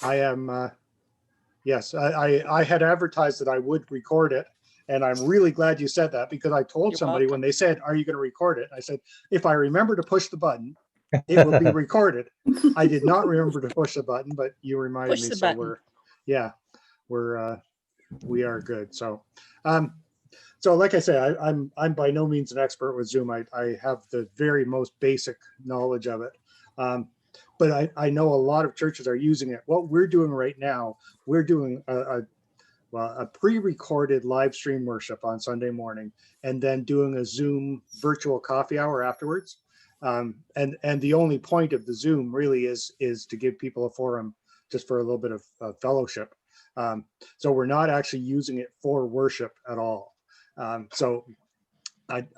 I am, yes, I had advertised that I would record it. And I'm really glad you said that, because I told You're somebody when welcome. they said, "Are you going to record it?" I said, "If I remember to push the button, it will be recorded." I did not remember to push the button, but you reminded Push me. the So button. yeah, we are good. Um, so like I say, I'm by no means an expert with Zoom. I have the very most basic knowledge of it. Um, but I know a lot of churches are using it. What we're doing right now, we're doing a pre-recorded live stream worship on Sunday morning, and then doing a Zoom virtual coffee hour afterwards. And the only point of the Zoom really is to give people a forum just for a little bit of fellowship. So we're not actually using it for worship at all. So I'm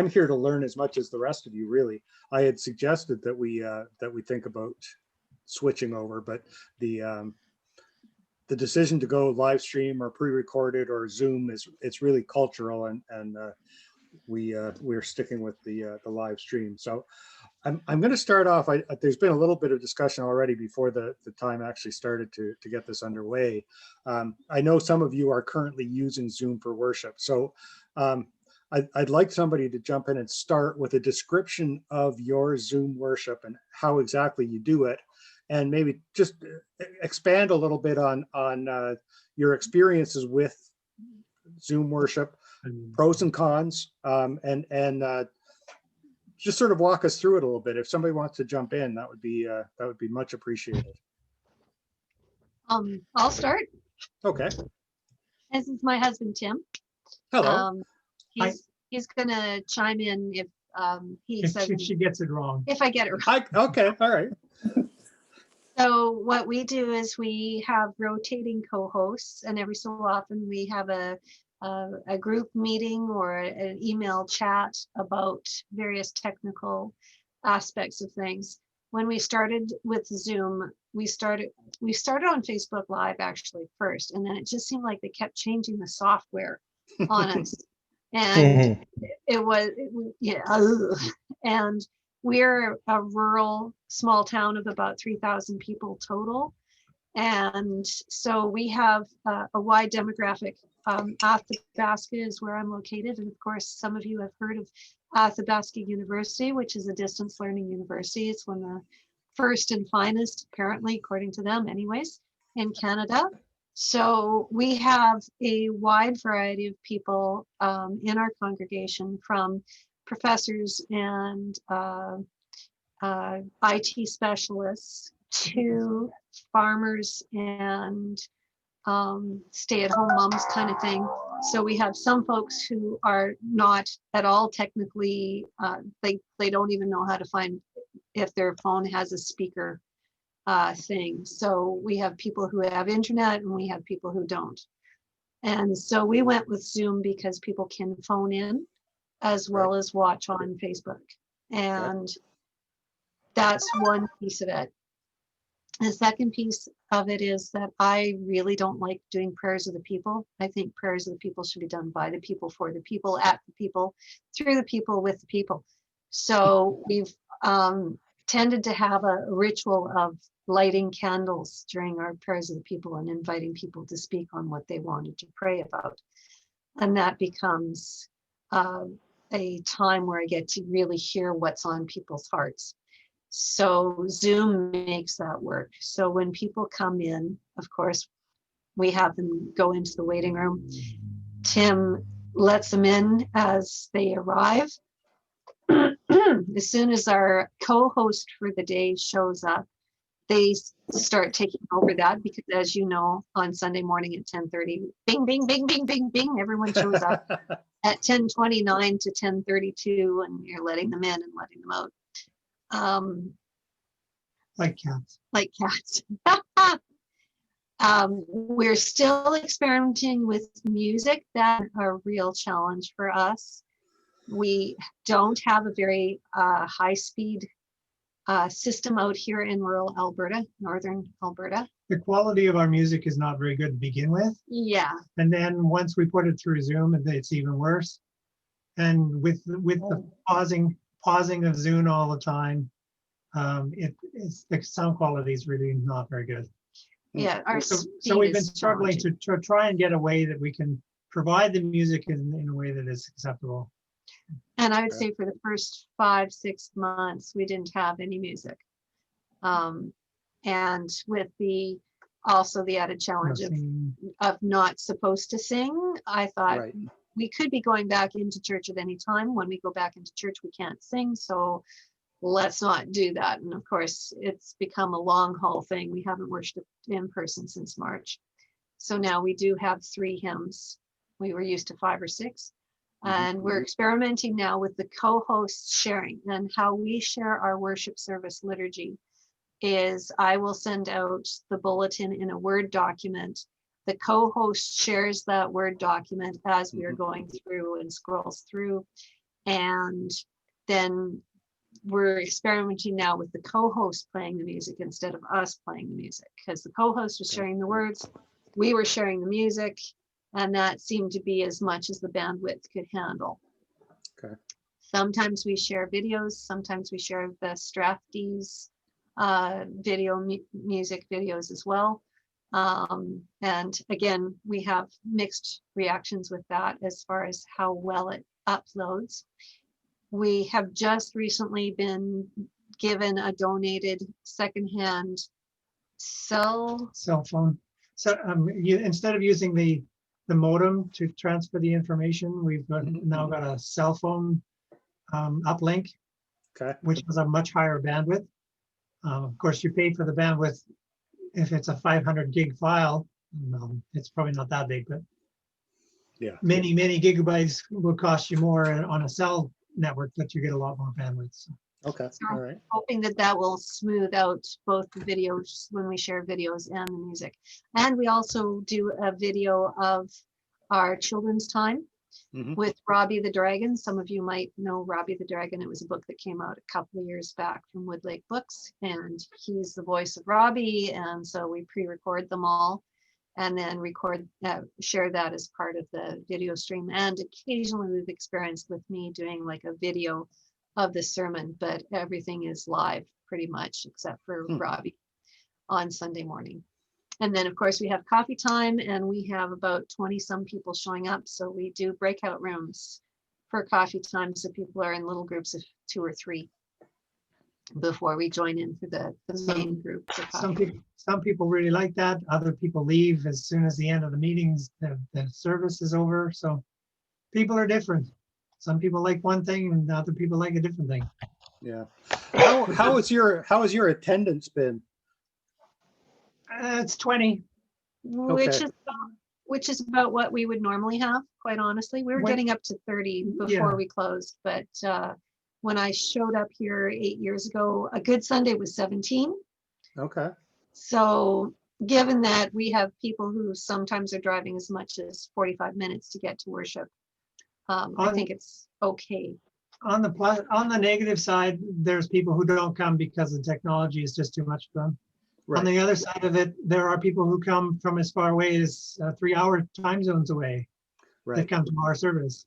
here to learn as much as the rest of you. Really, I had suggested that we think about switching over, but the decision to go live stream or pre-recorded or Zoom it's really cultural, and we're sticking with the live stream. So I'm going to start off. There's been a little bit of discussion already before the time actually started to get this underway. I know some of you are currently using Zoom for worship, so I'd like somebody to jump in and start with a description of your Zoom worship and how exactly you do it, and maybe just expand a little bit on your experiences with Zoom worship, pros and cons, and just sort of walk us through it a little bit. If somebody wants to jump in, that would be much appreciated. I'll start. Okay. This is my husband, Tim. Hello. He's gonna chime in if if she gets it wrong. If I get it wrong. Okay. All right. So what we do is we have rotating co-hosts, and every so often we have a group meeting or an email chat about various technical aspects of things. When we started with Zoom, we started on Facebook Live actually first, and then it just seemed like they kept changing the software on us. And and we're a rural small town of about 3,000 people total. And so we have a wide demographic. Athabasca is where I'm located. And of course, some of you have heard of Athabasca University, which is a distance learning university. It's one of the first and finest, apparently, according to them anyways, in Canada. So we have a wide variety of people in our congregation, from professors and IT specialists to farmers and stay-at-home moms kind of thing. So we have some folks who are not at all technically, they don't even know how to find if their phone has a speaker thing. So we have people who have internet and we have people who don't. And so we went with Zoom because people can phone in as well as watch on Facebook. And that's one piece of it. The second piece of it is that I really don't like doing prayers of the people. I think prayers of the people should be done by the people, for the people, at the people, through the people, with the people. So we've tended to have a ritual of lighting candles during our prayers of the people and inviting people to speak on what they wanted to pray about. And that becomes a time where I get to really hear what's on people's hearts. So Zoom makes that work. So when people come in, of course, we have them go into the waiting room. Tim lets them in as they arrive. As soon as our co-host for the day shows up, they start taking over that, because as you know, on Sunday morning at 10:30, bing, bing, bing, bing, bing, bing, everyone shows up at 10:29 to 10:32, and you're letting them in and letting them out. Like cats. Like cats. We're still experimenting with music. That's a real challenge for us. We don't have a very high-speed system out here in rural Alberta, northern Alberta. The quality of our music is not very good to begin with. Yeah. And then once we put it through Zoom, it's even worse. And with the pausing of Zoom all the time, the sound quality is really not very good. Yeah, our So speed we've been is struggling challenging. to try and get a way that we can provide the music in a way that is acceptable. And I would Okay. say for the first 5-6 months, we didn't have any music. And with also the added challenge of not supposed to sing, I thought Right. we could be going back into church at any time. When we go back into church, we can't sing. So let's not do that. And of course, it's become a long haul thing. We haven't worshiped in person since March. So now we do have 3 hymns. We were used to 5 or 6. And we're experimenting now with the co-host sharing, and how we share our worship service liturgy is I will send out the bulletin in a Word document. The co-host shares that Word document as we are going through and scrolls through. And then we're experimenting now with the co-host playing the music instead of us playing the music, because the co-host was sharing the words, we were sharing the music, and that seemed to be as much as the bandwidth could handle. Okay. Sometimes we share videos, sometimes we share the Strafties music videos as well. And again, we have mixed reactions with that as far as how well it uploads. We have just recently been given a donated secondhand cell phone. So instead of using the modem to transfer the information, we've now got a cell phone uplink, which has a much higher bandwidth. Of course, you pay for the bandwidth if it's a 500 gig file. It's probably not that big, but yeah, many gigabytes will cost you more on a cell network, but you get a lot more bandwidth. So. Okay. So All right. hoping that will smooth out both the videos when we share videos and the music. And we also do a video of our children's time with Robbie the Dragon. Some of you might know Robbie the Dragon. It was a book that came out a couple of years back from Woodlake Books, and he's the voice of Robbie. And so we pre-record them all and then share that as part of the video stream. And occasionally we've experienced with me doing like a video of the sermon, but everything is live pretty much except for Robbie on Sunday morning. And then of course we have coffee time, and we have about 20 some people showing up. So we do breakout rooms for coffee time. So people are in little groups of 2 or 3 before we join in for the main group. Some people really like that. Other people leave as soon as the end of the meetings, the service is over. So people are different. Some people like one thing and other people like a different thing. Yeah. How has your attendance been? It's 20. Which is about what we would normally have, quite honestly. We were getting up to 30 before we closed, but when I showed up here 8 years ago, a good Sunday was 17. Okay. So given that we have people who sometimes are driving as much as 45 minutes to get to worship, I think it's okay. On the negative side, there's people who don't come because the technology is just too much for them. Right. On the other side of it, there are people who come from as far away as 3-hour time zones away. Right. That come to our service.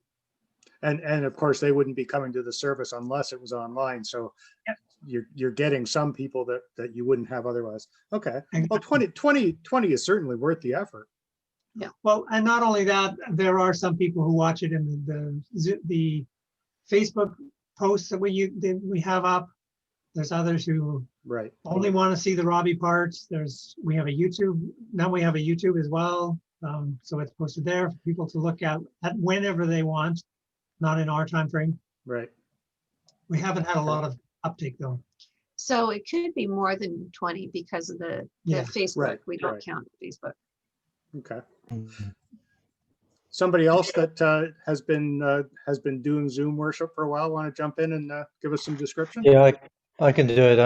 And of course, they wouldn't be coming to the service unless it was online. So you're getting some people that you wouldn't have otherwise. Okay. Well, 20 is certainly worth the effort. Yeah. Well, and not only that, there are some people who watch it in the Facebook posts that we have up. There's others who only want to see the Robbie parts. We have a YouTube as well. So it's posted there for people to look at whenever they want, not in our time frame. Right. We haven't had a lot of uptake though. So it could be more than 20 because of the Facebook. Right. We don't count Facebook. Okay. Somebody else that has been doing Zoom worship for a while want to jump in and give us some description? Yeah, I can do it.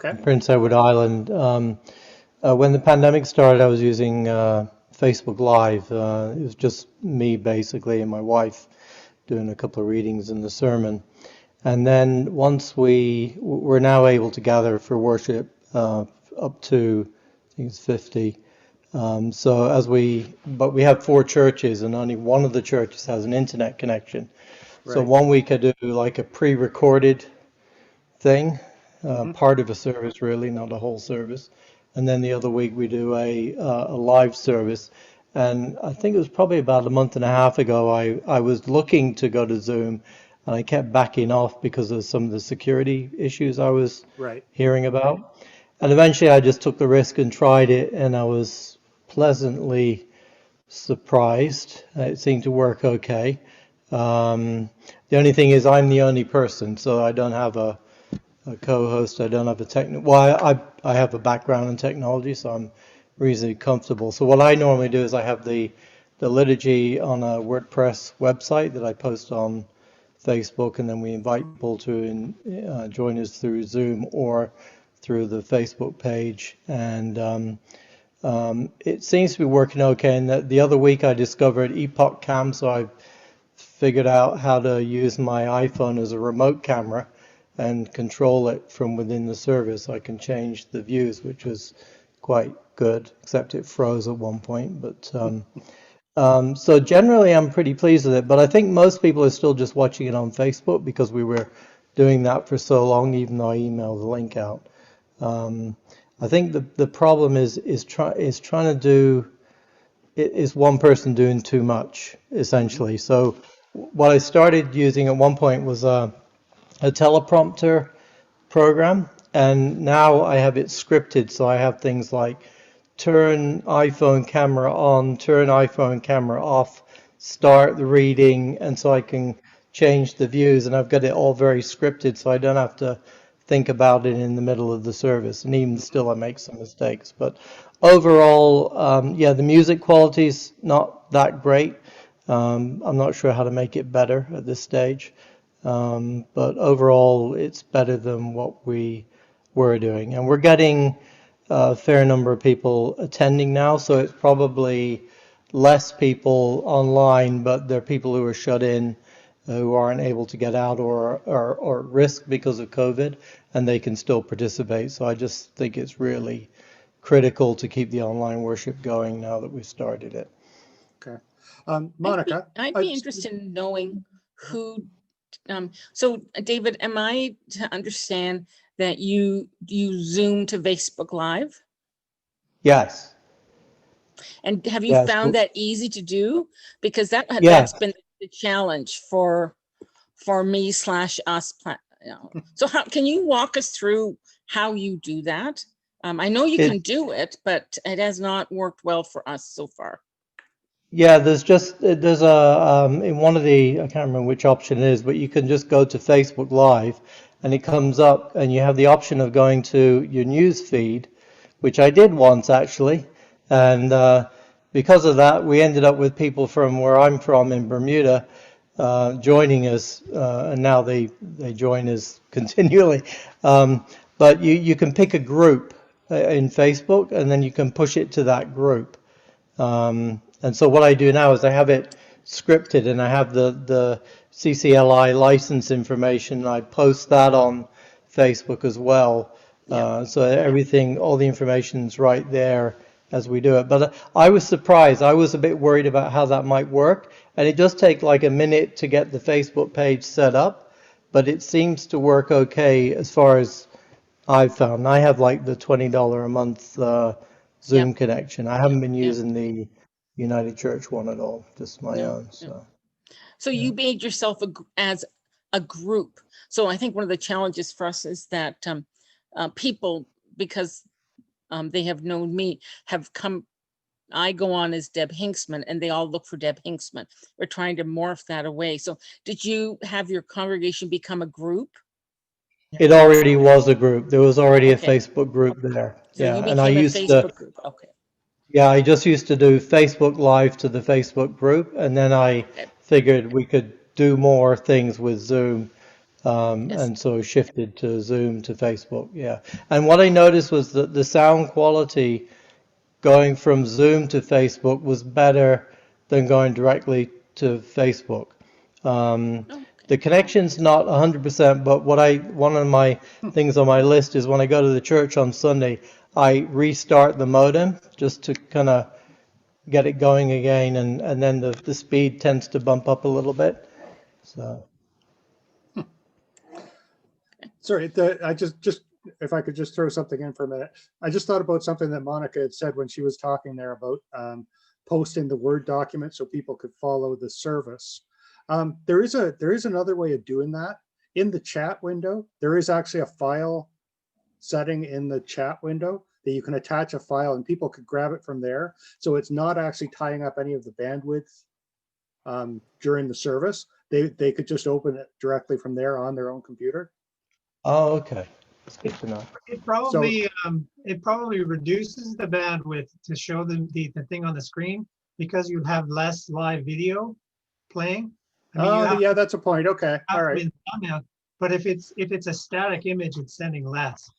From Prince Edward Island. When the pandemic started, I was using Facebook Live. It was just me basically and my wife doing a couple of readings in the sermon. And then once we're now able to gather for worship up to, I think it's 50. But we have 4 churches and only one of the churches has an internet connection. Right. So one week I do like a pre-recorded thing part of a service really, not a whole service. And then the other week we do a live service. And I think it was probably about a month and a half ago, I was looking to go to Zoom and I kept backing off because of some of the security issues I was hearing about. And eventually I just took the risk and tried it, and I was pleasantly surprised. It seemed to work okay. The only thing is I'm the only person, so I don't have a co-host. I don't have a well, I have a background in technology, so I'm reasonably comfortable. So what I normally do is I have the liturgy on a WordPress website that I post on Facebook, and then we invite people to join us through Zoom or through the Facebook page. And it seems to be working okay. And the other week I discovered Epoch Cam, so I figured out how to use my iPhone as a remote camera and control it from within the service. I can change the views, which was quite good, except it froze at one point. But so generally I'm pretty pleased with it, but I think most people are still just watching it on Facebook because we were doing that for so long, even though I emailed the link out. I think the problem is trying to do is one person doing too much, essentially. So what I started using at one point was a teleprompter program, and now I have it scripted. So I have things like turn iPhone camera on, turn iPhone camera off, start the reading, and so I can change the views, and I've got it all very scripted, so I don't have to think about it in the middle of the service. And even still, I make some mistakes. But overall, yeah, the music quality is not that great. I'm not sure how to make it better at this stage. But overall, it's better than what we were doing. And we're getting a fair number of people attending now, so it's probably less people online, but there are people who are shut in who aren't able to get out or at risk because of COVID, and they can still participate. So I just think it's really critical to keep the online worship going now that we've started it. Okay. Monica? I'd be interested in knowing who, so David, am I to understand that you Zoom to Facebook Live? Yes. And have you found that easy to do? Because that's been the challenge for me / us. So how can you walk us through how you do that? I know you can do it, but it has not worked well for us so far. Yeah, there's a in one of the, I can't remember which option it is, but you can just go to Facebook Live and it comes up and you have the option of going to your news feed, which I did once actually. And because of that, we ended up with people from where I'm from in Bermuda joining us, and now they join us continually. But you can pick a group in Facebook, and then you can push it to that group. And so what I do now is I have it scripted, and I have the CCLI license information, and I post that on Facebook as well. So everything, all the information's right there as we do it. But I was surprised. I was a bit worried about how that might work. And it does take like a minute to get the Facebook page set up, but it seems to work okay as far as I've found. I have like the $20 a month Zoom connection. I haven't been using the United Church one at all, just my own. So you made yourself as a group. So I think one of the challenges for us is that people, because they have known me, have come. I go on as Deb Hinksman, and they all look for Deb Hinksman. We're trying to morph that away. So did you have your congregation become a group? It already was a group. There was already a Facebook group there. So yeah, you became and I used a Facebook group. Okay. Yeah, I just used to do Facebook Live to the Facebook group, and then I figured we could do more things with Zoom, and so shifted to Zoom to Facebook. Yeah, and what I noticed was that the sound quality going from Zoom to Facebook was better than going directly to Facebook. The connection's not 100%, but one of my things on my list is when I go to the church on Sunday, I restart the modem just to kind of get it going again, and then the speed tends to bump up a little bit. So. Sorry, I just if I could just throw something in for a minute. I just thought about something that Monica had said when she was talking there about posting the Word document so people could follow the service. There is another way of doing that. In the chat window, there is actually a file setting in the chat window that you can attach a file and people could grab it from there. So it's not actually tying up any of the bandwidth during the service. They could just open it directly from there on their own computer. Oh, okay. That's good to know. It probably reduces the bandwidth to show the thing on the screen because you have less live video playing. I mean, yeah, that's a point. Okay, all right. But if it's a static image, it's sending less.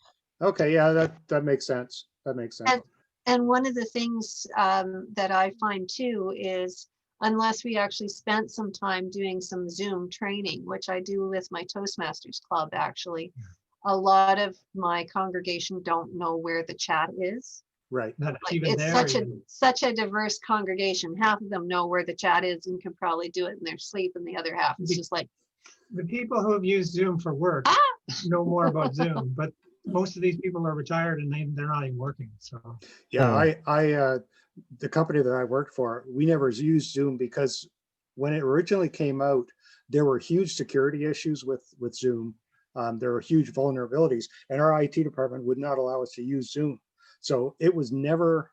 Okay, yeah, that makes sense. That makes sense. And one of the things that I find too is unless we actually spent some time doing some Zoom training, which I do with my Toastmasters Club, actually, a lot of my congregation don't know where the chat is. Right. It's such a diverse congregation. Half of them know where the chat is and can probably do it in their sleep, and the other half is just like. The people who have used Zoom for work know more about Zoom, but most of these people are retired and they're not even working. So yeah, the company that I worked for, we never used Zoom because when it originally came out, there were huge security issues with Zoom. There were huge vulnerabilities, and our IT department would not allow us to use Zoom. So it was never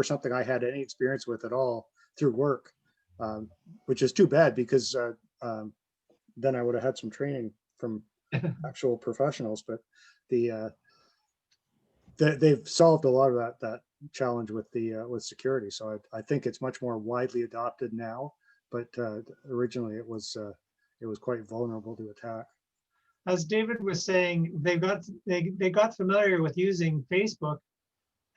something I had any experience with at all through work, which is too bad because then I would have had some training from actual professionals. But they've solved a lot of that challenge with with security. So I think it's much more widely adopted now. But originally it was quite vulnerable to attack. As David was saying, they got familiar with using Facebook,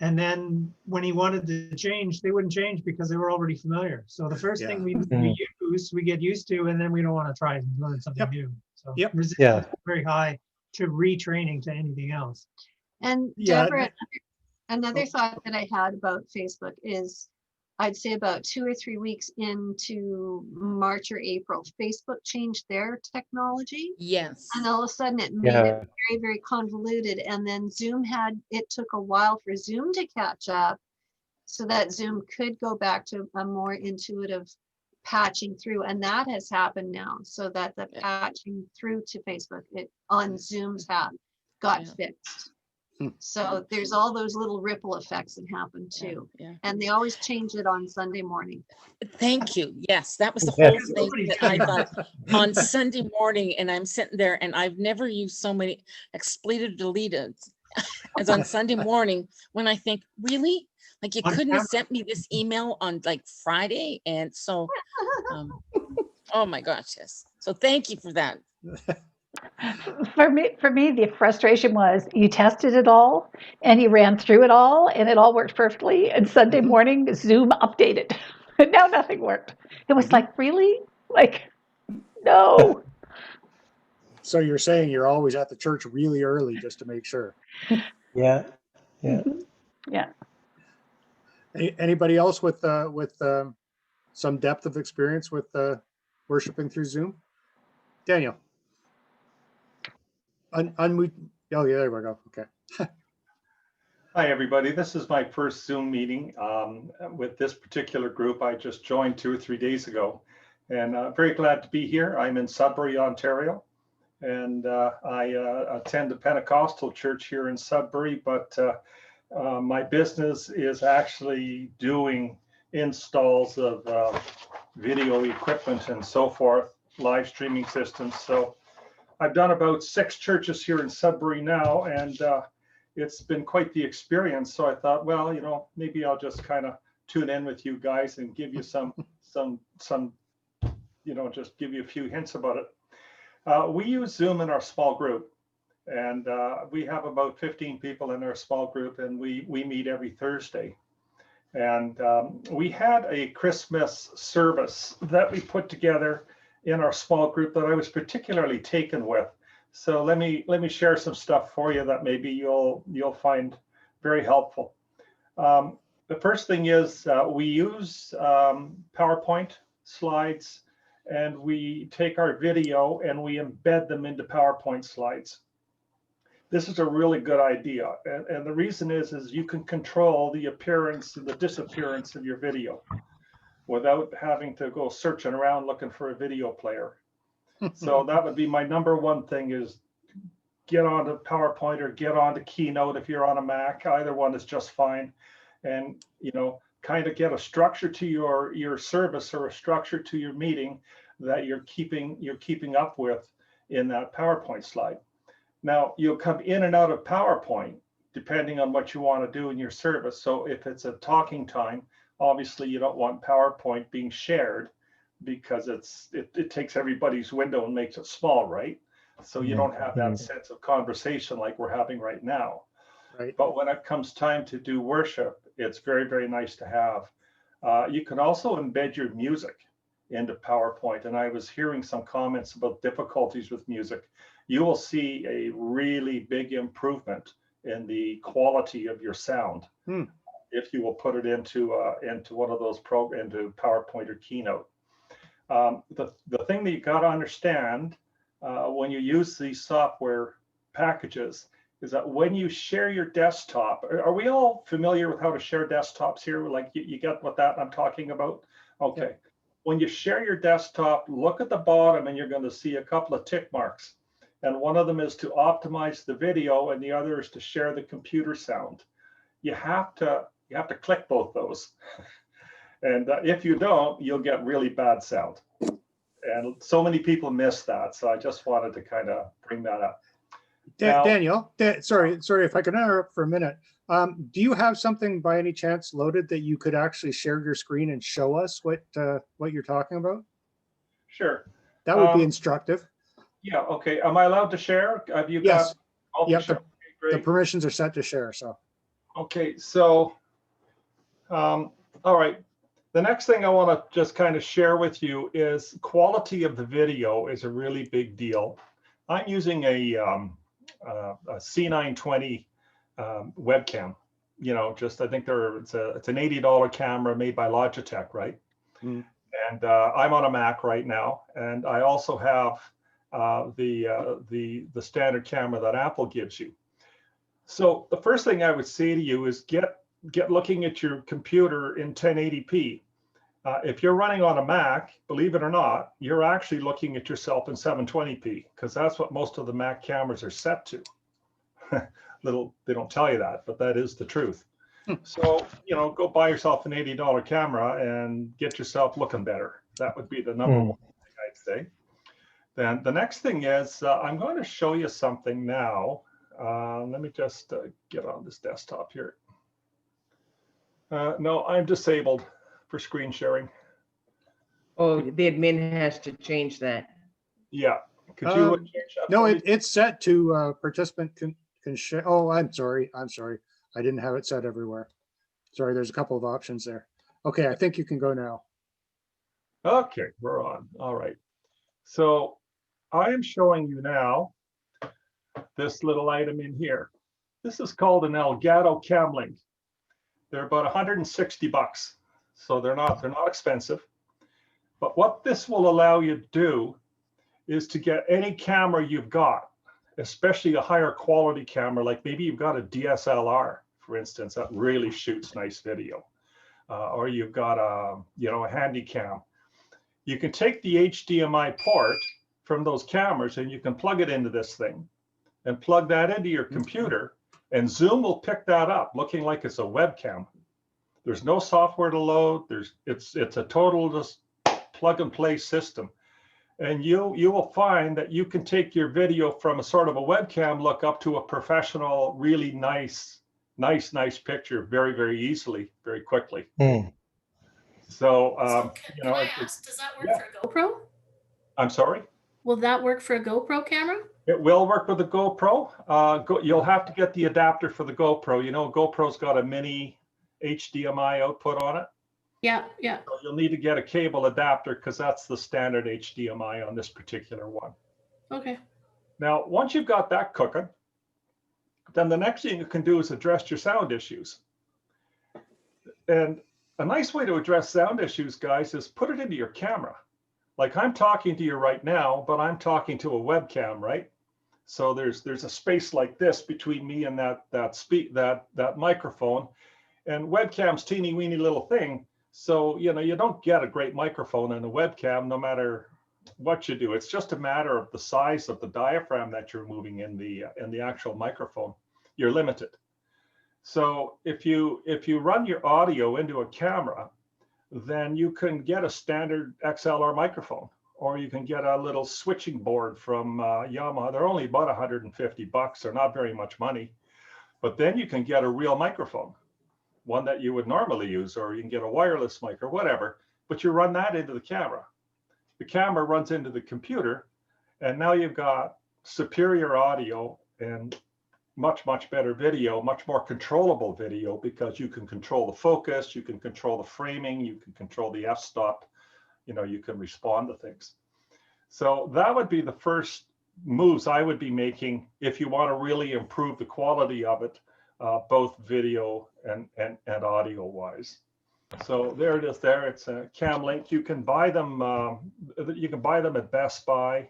and then when he wanted to change, they wouldn't change because they were already familiar. So the first thing we get used to, and then we don't want to try and learn something new. So resistance is very high to retraining to anything else. And Deborah, another thought that I had about Facebook is, I'd say about 2 or 3 weeks into March or April, Facebook changed their technology. Yes. And all of a sudden it made it very, very convoluted. And then it took a while for Zoom to catch up so that Zoom could go back to a more intuitive patching through. And that has happened now, so that the patching through to Facebook on Zoom's tab got fixed. So there's all those little ripple effects that happen too. And they always change it on Sunday morning. Thank you. Yes, that was the whole thing that I thought on Sunday morning, and I'm sitting there and I've never used so many expletive deleted as on Sunday morning when I think, really? Like you couldn't have sent me this email on like Friday? And so, oh my gosh, yes. So thank you for that. For me, the frustration was you tested it all and you ran through it all and it all worked perfectly. And Sunday morning, Zoom updated. And now nothing worked. It was like, really? Like, no. So you're saying you're always at the church really early just to make sure. Yeah. Anybody else with some depth of experience with worshiping through Zoom? Daniel. Unmute. Oh, yeah, there we go. Okay. Hi, everybody. This is my first Zoom meeting with this particular group. I just joined 2 or 3 days ago, and very glad to be here. I'm in Sudbury, Ontario, and I attend a Pentecostal church here in Sudbury, but my business is actually doing installs of video equipment and so forth, live streaming systems. So I've done about 6 churches here in Sudbury now, and it's been quite the experience. So I thought, well, maybe I'll just kind of tune in with you guys and give you some, just give you a few hints about it. We use Zoom in our small group, and we have about 15 people in our small group, and we meet every Thursday. And we had a Christmas service that we put together in our small group that I was particularly taken with. So let me share some stuff for you that maybe you'll find very helpful. The first thing is we use PowerPoint slides, and we take our video and we embed them into PowerPoint slides. this is a really good idea. And the reason is you can control the appearance and the disappearance of your video without having to go searching around looking for a video player. So that would be my number one thing, is get onto PowerPoint or get onto Keynote if you're on a Mac. Either one is just fine. And, kind of get a structure to your service or a structure to your meeting that you're keeping up with in that PowerPoint slide. Now, you'll come in and out of PowerPoint depending on what you want to do in your service. So if it's a talking time, obviously you don't want PowerPoint being shared, because it takes everybody's window and makes it small, right? So you don't have that sense of conversation like we're having right now. Right. But when it comes time to do worship, it's very, very nice to have. You can also embed your music into PowerPoint. And I was hearing some comments about difficulties with music. You will see a really big improvement in the quality of your sound if you will put it into one of those into PowerPoint or Keynote. The thing that you got to understand when you use these software packages is that when you share your desktop, are we all familiar with how to share desktops here? Like you get what that I'm talking about? Okay. Yeah. When you share your desktop, look at the bottom and you're going to see a couple of tick marks. And one of them is to optimize the video and the other is to share the computer sound. You have to click both those. And if you don't, you'll get really bad sound. And so many people miss that. So I just wanted to kind of bring that up. Daniel, sorry if I could interrupt for a minute. Do you have something by any chance loaded that you could actually share your screen and show us what you're talking about? Sure. That would be instructive. Yeah. Okay. Am I allowed to share? Have you got? Yes. Yep. The permissions are set to share. So. Okay. So, all right. The next thing I want to just kind of share with you is quality of the video is a really big deal. I'm using a C920 webcam. I think it's an $80 camera made by Logitech, right? And I'm on a Mac right now, and I also have the standard camera that Apple gives you. So the first thing I would say to you is get looking at your computer in 1080p. If you're running on a Mac, believe it or not, you're actually looking at yourself in 720p, because that's what most of the Mac cameras are set to. They don't tell you that, but that is the truth. So, go buy yourself an $80 camera and get yourself looking better. That would be the number one thing I'd say. Then the next thing is I'm going to show you something now. Let me just get on this desktop here. No, I'm disabled for screen sharing. Oh, the admin has to change that. Yeah. Could you change that? No, it's set to participant can share. Oh, I'm sorry. I didn't have it set everywhere. Sorry, there's a couple of options there. Okay, I think you can go now. Okay, we're on. All right. So I am showing you now this little item in here. This is called an Elgato Camlink. They're about 160 bucks. So they're not expensive. But what this will allow you to do is to get any camera you've got, especially a higher quality camera, like maybe you've got a DSLR, for instance, that really shoots nice video, or you've got a Handycam. You can take the HDMI port from those cameras and you can plug it into this thing and plug that into your computer, and Zoom will pick that up looking like it's a webcam. There's no software to load. It's a total just plug and play system. And you will find that you can take your video from a sort of a webcam look up to a professional, really nice picture very, very easily, very quickly. So, can I ask, does that work for a GoPro? I'm sorry? Will that work for a GoPro camera? It will work with a GoPro. You'll have to get the adapter for the GoPro. GoPro's got a mini HDMI output on it. Yeah. So you'll need to get a cable adapter because that's the standard HDMI on this particular one. Okay. Now, once you've got that cooking, then the next thing you can do is address your sound issues. And a nice way to address sound issues, guys, is put it into your camera. Like I'm talking to you right now, but I'm talking to a webcam, right? So there's a space like this between me and that microphone, and webcam's teeny weeny little thing. So, you know, you don't get a great microphone in a webcam no matter what you do. It's just a matter of the size of the diaphragm that you're moving in the actual microphone. You're limited. So if you run your audio into a camera, then you can get a standard XLR microphone, or you can get a little switching board from Yamaha. They're only about $150. They're not very much money, but then you can get a real microphone, one that you would normally use, or you can get a wireless mic or whatever, but you run that into the camera. The camera runs into the computer, and now you've got superior audio and much, much better video, much more controllable video, because you can control the focus, you can control the framing, you can control the f-stop, you know, you can respond to things. So that would be the first moves I would be making if you want to really improve the quality of it, both video and audio wise. So there it is there. It's a Cam Link. You can buy them at Best Buy.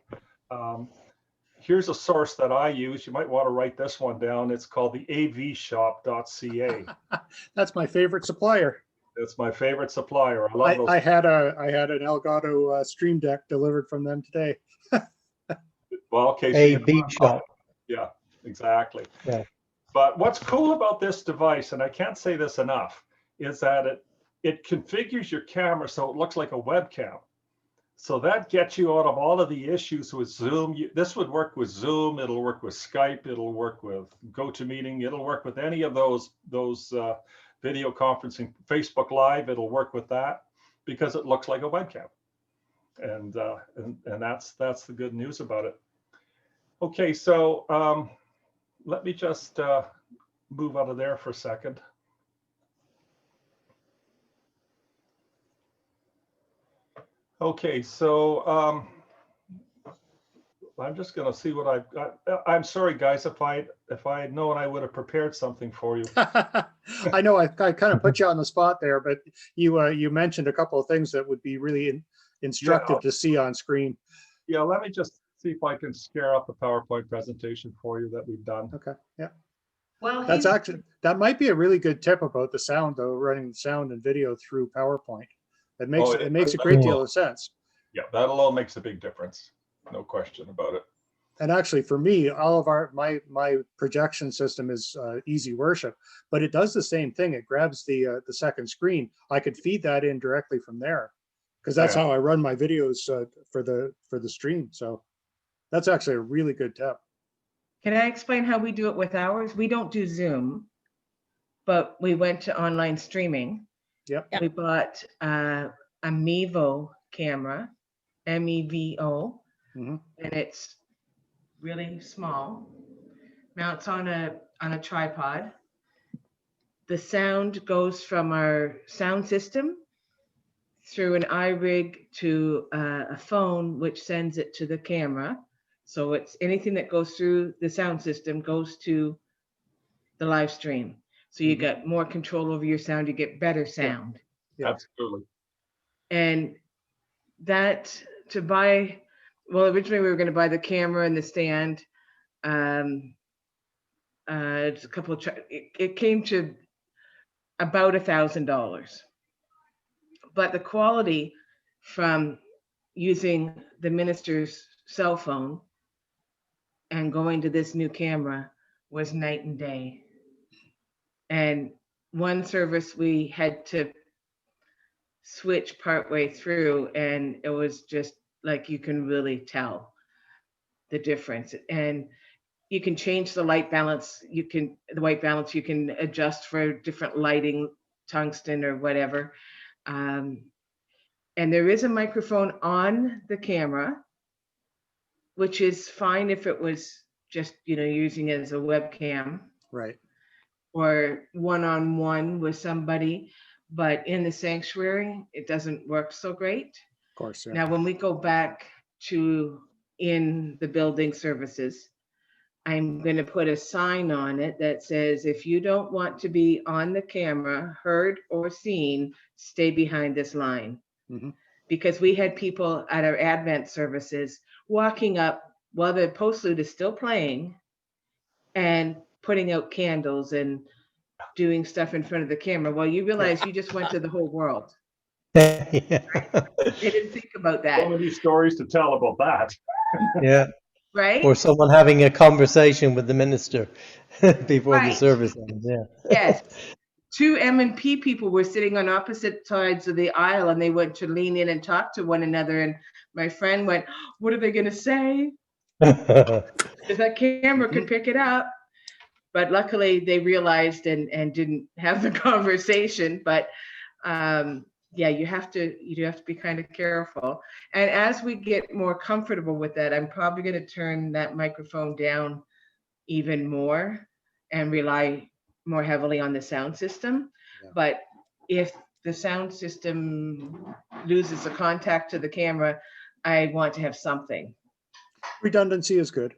Here's a source that I use. You might want to write this one down. It's called the avshop.ca. That's my favorite supplier. It's my favorite supplier. I love those. I had an Elgato Stream Deck delivered from them today. Well, okay. avshop. Yeah, exactly. Yeah. But what's cool about this device, and I can't say this enough, is that it configures your camera so it looks like a webcam. So that gets you out of all of the issues with Zoom. This would work with Zoom. It'll work with Skype. It'll work with GoToMeeting. It'll work with any of those video conferencing, Facebook Live. It'll work with that because it looks like a webcam. And that's the good news about it. Okay, so let me just move out of there for a second. Okay, so I'm just going to see what I've got. I'm sorry, guys, if I had known, I would have prepared something for you. I know I kind of put you on the spot there, but you mentioned a couple of things that would be really instructive to see on screen. Yeah, let me just see if I can scare up the PowerPoint presentation for you that we've done. Okay, yeah. Well, that might be a really good tip about the sound, though, running sound and video through PowerPoint. It makes a great deal of sense. Yeah, that alone makes a big difference. No question about it. And actually, for me, all of my projection system is Easy Worship, but it does the same thing. It grabs the second screen. I could feed that in directly from there, because that's how I run my videos for the stream. So that's actually a really good tip. Can I explain how we do it with ours? We don't do Zoom, but we went to online streaming. Yep. We bought a Mevo camera, MEVO, and it's really small. Mounts on a tripod. The sound goes from our sound system through an iRig to a phone, which sends it to the camera. So it's anything that goes through the sound system goes to the live stream. So you get more control over your sound, you get better sound. Yeah. Absolutely. And that to buy, well, originally we were going to buy the camera and the stand. It's a couple of, it came to about $1,000. But the quality from using the minister's cell phone and going to this new camera was night and day. And one service we had to switch partway through, and it was just like you can really tell the difference. And you can change the light balance. The white balance, you can adjust for different lighting, tungsten or whatever. And there is a microphone on the camera, which is fine if it was just, using it as a webcam. Right. Or one-on-one with somebody, but in the sanctuary, it doesn't work so great. Of course. Yeah. Now, when we go back to in the building services, I'm going to put a sign on it that says, if you don't want to be on the camera, heard or seen, stay behind this line. Because we had people at our Advent services walking up while the postlude is still playing and putting out candles and doing stuff in front of the camera. Well, you realize you just went to the whole world. Yeah. They didn't think about that. So many stories to tell about that. Yeah. Right? Or someone having a conversation with the minister before the Right. service ends. Yeah. Yes. Two M&P people were sitting on opposite sides of the aisle, and they went to lean in and talk to one another. And my friend went, "What are they going to say?" Because that camera could pick it up. But luckily they realized and didn't have the conversation. But yeah, you do have to be kind of careful. And as we get more comfortable with that, I'm probably going to turn that microphone down even more and rely more heavily on the sound system. Yeah. But if the sound system loses the contact to the camera, I want to have something. Redundancy is good.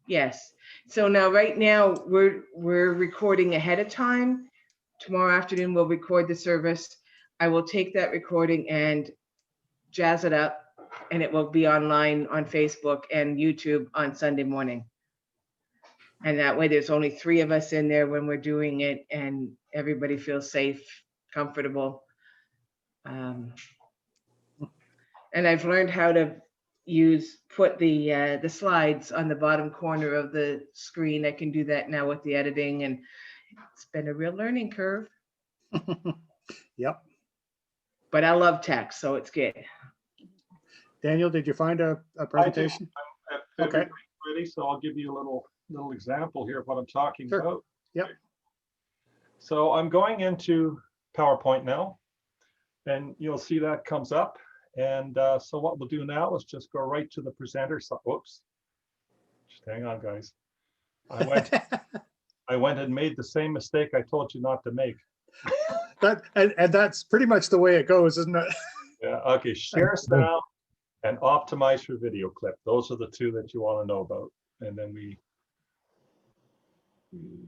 Yes. So now, right now, we're recording ahead of time. Tomorrow afternoon, we'll record the service. I will take that recording and jazz it up, and it will be online on Facebook and YouTube on Sunday morning. And that way, there's only 3 of us in there when we're doing it, and everybody feels safe, comfortable. And I've learned how to put the slides on the bottom corner of the screen. I can do that now with the editing, and it's been a real learning curve. Yep. But I love text, so it's good. Daniel, did you find a presentation? Okay. Ready, so I'll give you a little example here of what I'm talking about. Yep. So I'm going into PowerPoint now, and you'll see that comes up. And so what we'll do now is just go right to the presenter. So, whoops, just hang on, guys. I went and made the same mistake I told you not to make. And that's pretty much the way it goes, isn't it? Yeah. Okay. Share sound and optimize for video clip. Those are the 2 that you want to know about. And then we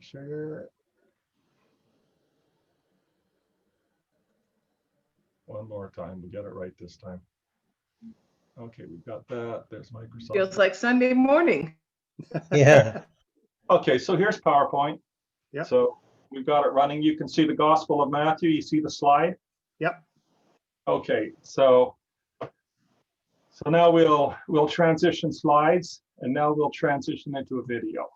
share. One more time. We get it right this time. Okay, we've got that. There's Microsoft. Feels like Sunday morning. Yeah. Okay, so here's PowerPoint. Yeah. So we've got it running. You can see the Gospel of Matthew. You see the slide? Yep. Okay, so now we'll transition slides, and now we'll transition into a video.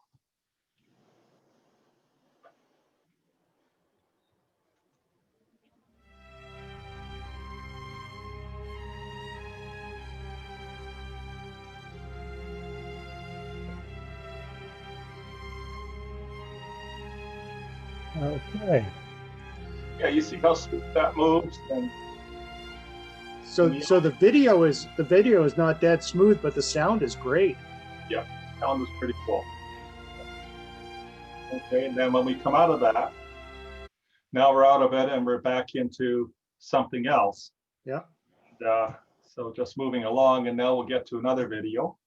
Okay. Yeah, you see how smooth that moves, and so the video is not dead smooth, but the sound is great. Yeah, sound is pretty cool. Okay, and then when we come out of that, now we're out of it and we're back into something else. Yeah. And, so just moving along, and now we'll get to another video.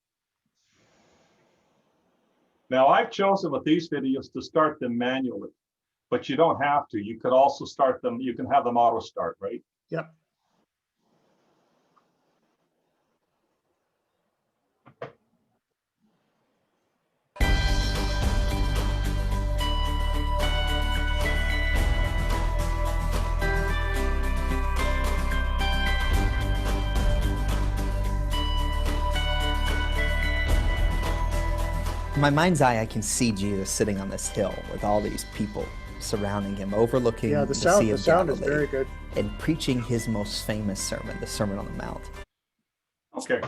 Now I've chosen with these videos to start them manually, but you don't have to. You could also start them, you can have them auto start, right? Yep. In my mind's eye, I can see Jesus sitting on this hill with all these people surrounding him, overlooking the Sea of sound is Galilee, very good, and preaching his most famous sermon, the Sermon on the Mount. Okay.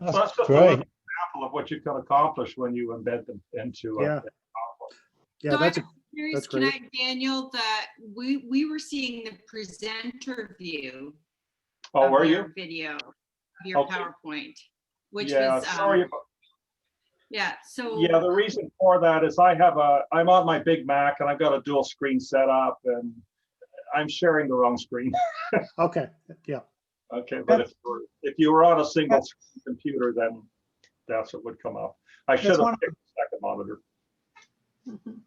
That's so that's just great. a little example of what you can accomplish when you embed them into Yeah. Yeah, so that's curious, great. can I, Daniel, that we were seeing the presenter view of your you? video, of your Okay. PowerPoint, which Yeah, was sorry about yeah. So yeah, the reason for that is I'm on my Big Mac and I've got a dual screen set up and I'm sharing the wrong screen. Okay. Yeah. Okay, but if you were on a single screen computer, then that's what would come up. I should have picked a second monitor.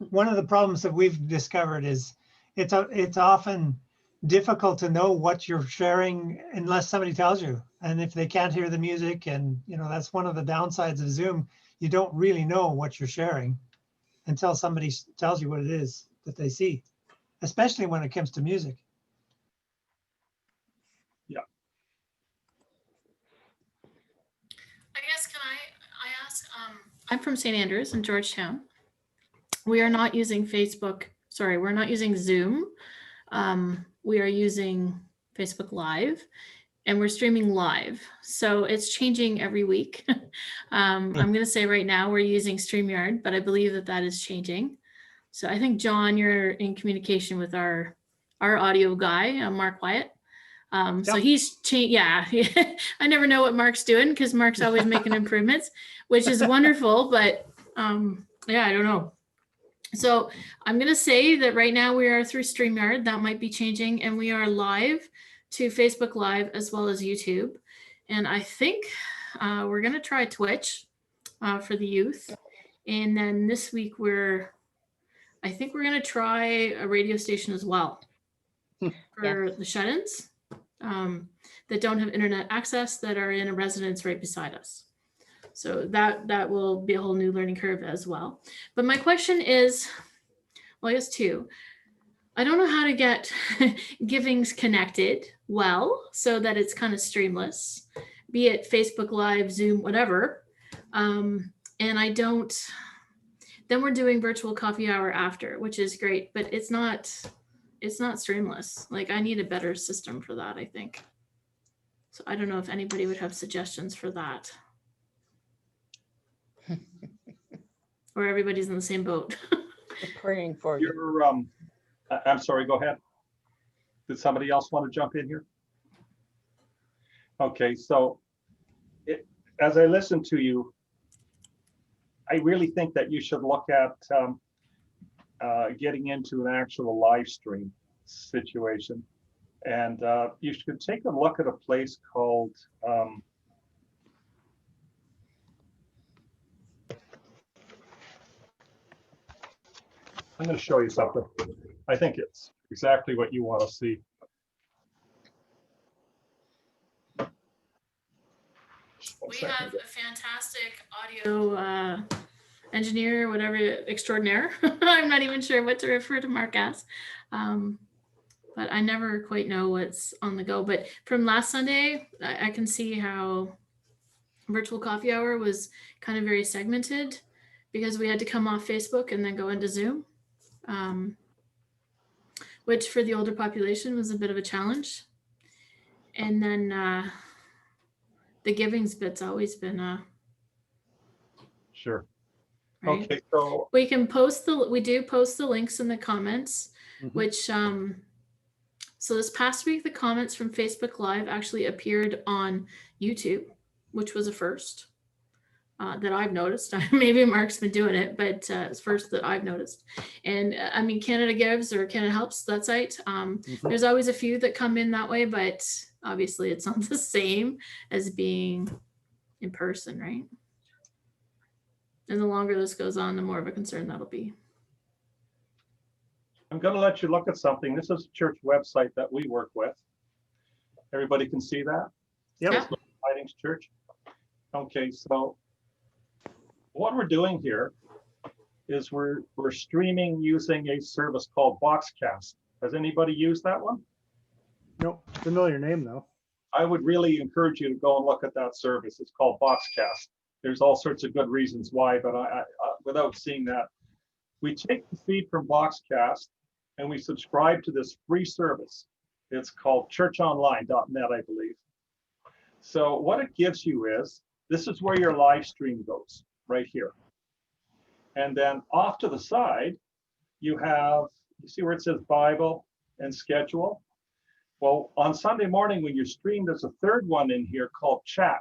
One of the problems that we've discovered is it's often difficult to know what you're sharing unless somebody tells you. And if they can't hear the music, and that's one of the downsides of Zoom, you don't really know what you're sharing until somebody tells you what it is that they see, especially when it comes to music. Yeah. I guess, can I ask, I'm from St. Andrews in Georgetown. We are not using Facebook. Sorry, we're not using Zoom. We are using Facebook Live, and we're streaming live. So it's changing every week. I'm going to say right now we're using StreamYard, but I believe that is changing. So I think, John, you're in communication with our audio guy, Mark Wyatt. So he's changed. Yeah, I never know what Mark's doing because Mark's always making improvements, which is wonderful. But yeah, I don't know. So I'm going to say that right now we are through StreamYard. That might be changing, and we are live to Facebook Live as well as YouTube. And I think we're going to try Twitch for the youth. And then this week I think we're going to try a radio station as well for the shut-ins that don't have internet access, that are in a residence right beside us. So that will be a whole new learning curve as well. But my question is, well, I guess two. I don't know how to get givings connected well so that it's kind of streamless, be it Facebook Live, Zoom, whatever. And then we're doing virtual coffee hour after, which is great, but it's not streamless. Like, I need a better system for that, I think. So I don't know if anybody would have suggestions for that. Or everybody's in the same boat. Praying for you. I'm sorry, go ahead. Did somebody else want to jump in here? Okay, so as I listen to you, I really think that you should look at getting into an actual live stream situation. And you should take a look at a place called I'm going to show you something. I think it's exactly what you want to see. We have a fantastic audio engineer, whatever, extraordinaire. I'm not even sure what to refer to Mark as. But I never quite know what's on the go. But from last Sunday, I can see how virtual coffee hour was kind of very segmented because we had to come off Facebook and then go into Zoom, which for the older population was a bit of a challenge. And then the givings bit's always been sure. Right? Okay, so we do post the links in the comments, which so this past week the comments from Facebook Live actually appeared on YouTube, which was a first that I've noticed. Maybe Mark's been doing it, but it's first that I've noticed. And I mean, Canada Gives or Canada Helps, that site, there's always a few that come in that way, but obviously it's not the same as being in person, right? And the longer this goes on, the more of a concern that'll be. I'm going to let you look at something. This is a church website that we work with. Everybody can see that? Yeah. Tidings Church. Okay, so what we're doing here is we're streaming using a service called Boxcast. Has anybody used that one? Nope. Familiar name though. I would really encourage you to go and look at that service. It's called Boxcast. There's all sorts of good reasons why, but I without seeing that, we take the feed from Boxcast and we subscribe to this free service. It's called churchonline.net, I believe. So what it gives you is, this is where your live stream goes, right here. And then off to the side, you see where it says Bible and schedule? Well, on Sunday morning when you stream, there's a third one in here called chat.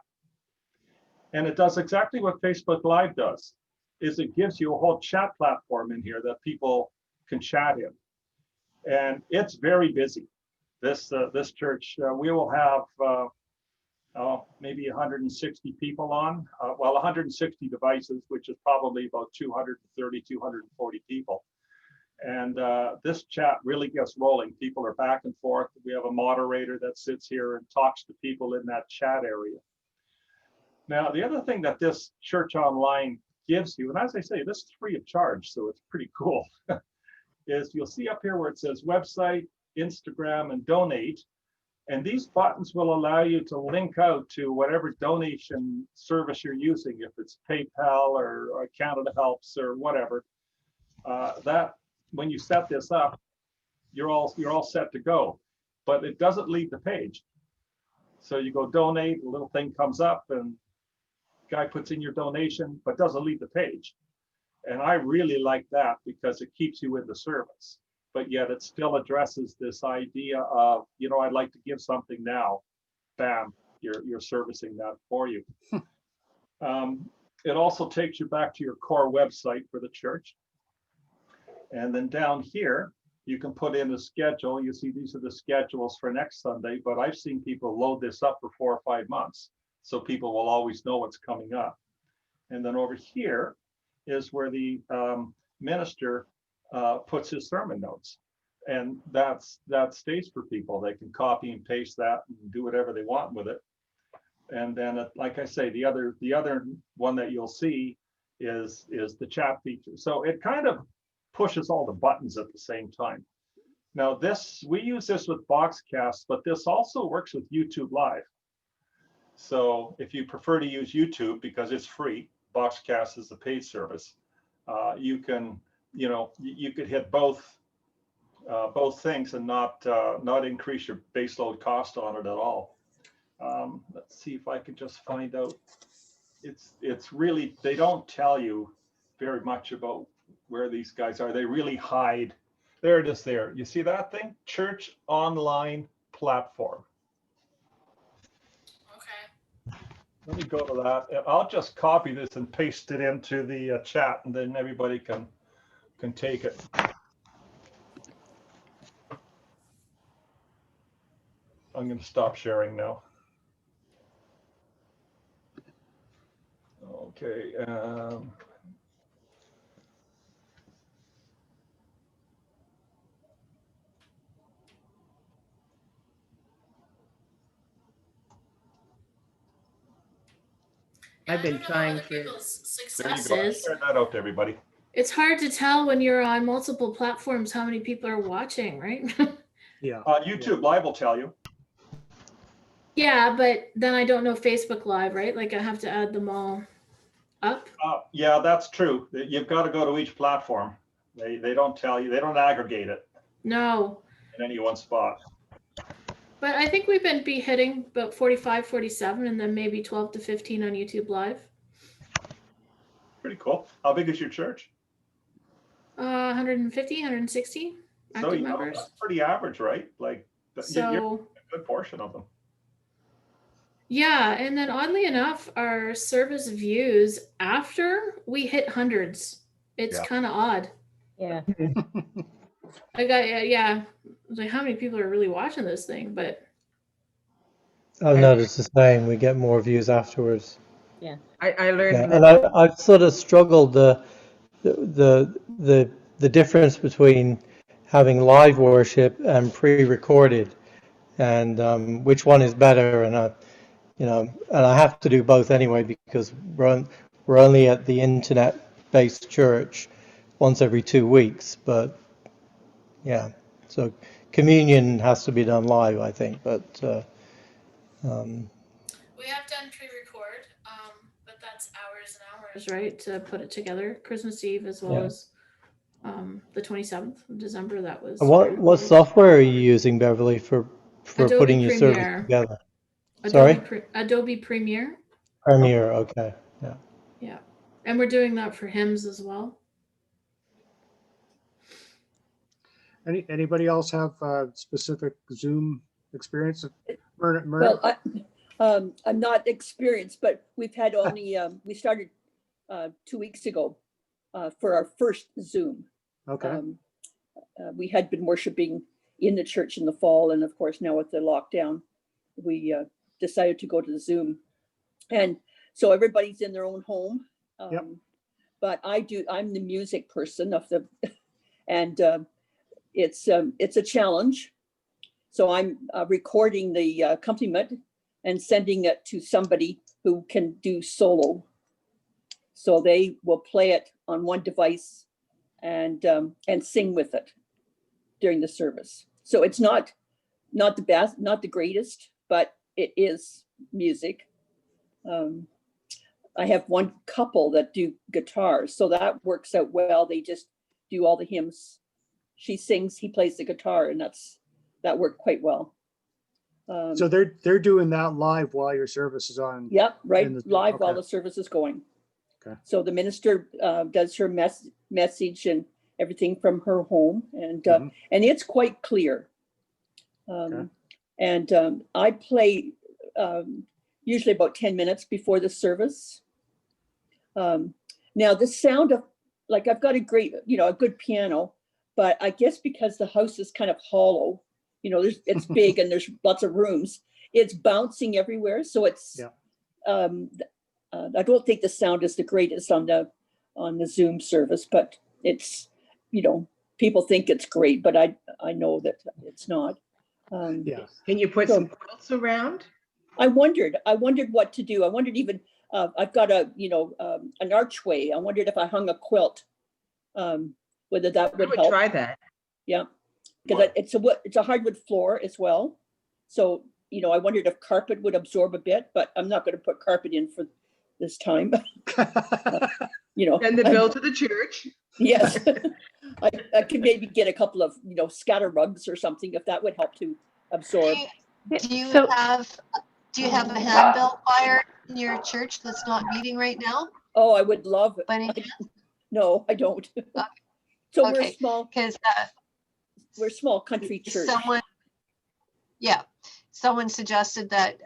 And it does exactly what Facebook Live does, is it gives you a whole chat platform in here that people can chat in. And it's very busy. This church, we will have maybe 160 people on, 160 devices, which is probably about 230, 240 people. And this chat really gets rolling. People are back and forth. We have a moderator that sits here and talks to people in that chat area. Now, the other thing that this Church Online gives you, and as I say, this is free of charge, so it's pretty cool, is you'll see up here where it says website, Instagram, and donate. And these buttons will allow you to link out to whatever donation service you're using, if it's PayPal or Canada Helps or whatever. That when you set this up, you're all set to go, but it doesn't leave the page. So you go donate, a little thing comes up, and guy puts in your donation, but doesn't leave the page. And I really like that because it keeps you in the service, but yet it still addresses this idea of, you know, I'd like to give something now. Bam, you're servicing that for you. It also takes you back to your core website for the church. And then down here, you can put in a schedule. You see, these are the schedules for next Sunday, but I've seen people load this up for 4 or 5 months. So people will always know what's coming up. And then over here is where the minister puts his sermon notes. And that stays for people. They can copy and paste that and do whatever they want with it. And then, like I say, the other one that you'll see is the chat feature. So it kind of pushes all the buttons at the same time. Now we use this with Boxcast, but this also works with YouTube Live. So if you prefer to use YouTube because it's free, Boxcast is the paid service. You can, you could hit both things and not increase your baseload cost on it at all. Let's see if I can just find out. It's really, they don't tell you very much about where these guys are. They really hide. There it is there. You see that thing? Church Online Platform. Okay. Let me go to that. I'll just copy this and paste it into the chat, and then everybody can take it. I'm going to stop sharing now. Okay. I've been trying for. There you go. Success I is. shared that out to everybody. It's hard to tell when you're on multiple platforms how many people are watching, right? Yeah. YouTube Live will tell you. Yeah, but then I don't know Facebook Live, right? Like I have to add them all up. Yeah, that's true. You've got to go to each platform. They don't tell you. They don't aggregate it. No. In any one spot. But I think we've been hitting about 45, 47, and then maybe 12 to 15 on YouTube Live. Pretty cool. How big is your church? 150, 160 active members. That's pretty average, right? Like, so, you're a good portion of them. Yeah, and then oddly enough, our service views after we hit hundreds. It's kind of odd. Yeah. I was like, how many people are really watching this thing? But I've noticed the same. We get more views afterwards. Yeah. I learned. Yeah. And I've sort of struggled the difference between having live worship and pre-recorded, and which one is better. And I have to do both anyway because we're only at the internet-based church once every 2 weeks. But yeah, so communion has to be done live, I think. But we have done pre-record, but that's hours and hours, right, to put it together. Christmas Eve as well as the 27th of December. That was. What software are you using, Beverly, for Adobe putting your Premiere. service together? Adobe Premiere. Premiere, okay, yeah. Yeah, and we're doing that for hymns as well. Anybody else have specific Zoom experience? Well, I'm not experienced, but we've had only, we started 2 weeks ago for our first Zoom. Okay. We had been worshiping in the church in the fall, and of course now with the lockdown, we decided to go to the Zoom. And so everybody's in their own home. But I'm the music person of the, and it's a challenge. So I'm recording the accompaniment and sending it to somebody who can do solo. So they will play it on one device and sing with it during the service. So it's not the best, not the greatest, but it is music. I have one couple that do guitars, so that works out well. They just do all the hymns. She sings, he plays the guitar, and that worked quite well. So they're doing that live while your service is on. Yep, right, live okay. while the service is going. Okay. So the minister does her message and everything from her home, and it's quite clear. Okay. And I play usually about 10 minutes before the service. Now the sound of, like, I've got a great, a good piano, but I guess because the house is kind of hollow, it's big and there's lots of rooms, it's bouncing everywhere. So it's, I don't think the sound is the greatest on the Zoom service, but it's, people think it's great, but I know that it's not. Can you put some quilts around? I wondered what to do. I wondered even, I've got an archway. I wondered if I hung a quilt, whether that would help. Try that. Yeah, because it's a hardwood floor as well. So, I wondered if carpet would absorb a bit, but I'm not going to put carpet in for this time. Send the bill to the church. Yes. I could maybe get a couple of, scatter rugs or something, if that would help to absorb. Do you have a handbell choir in your church that's not meeting right now? Oh, I would love it. By any No, I don't. So okay. we're small. Because we're a small country church. Someone suggested that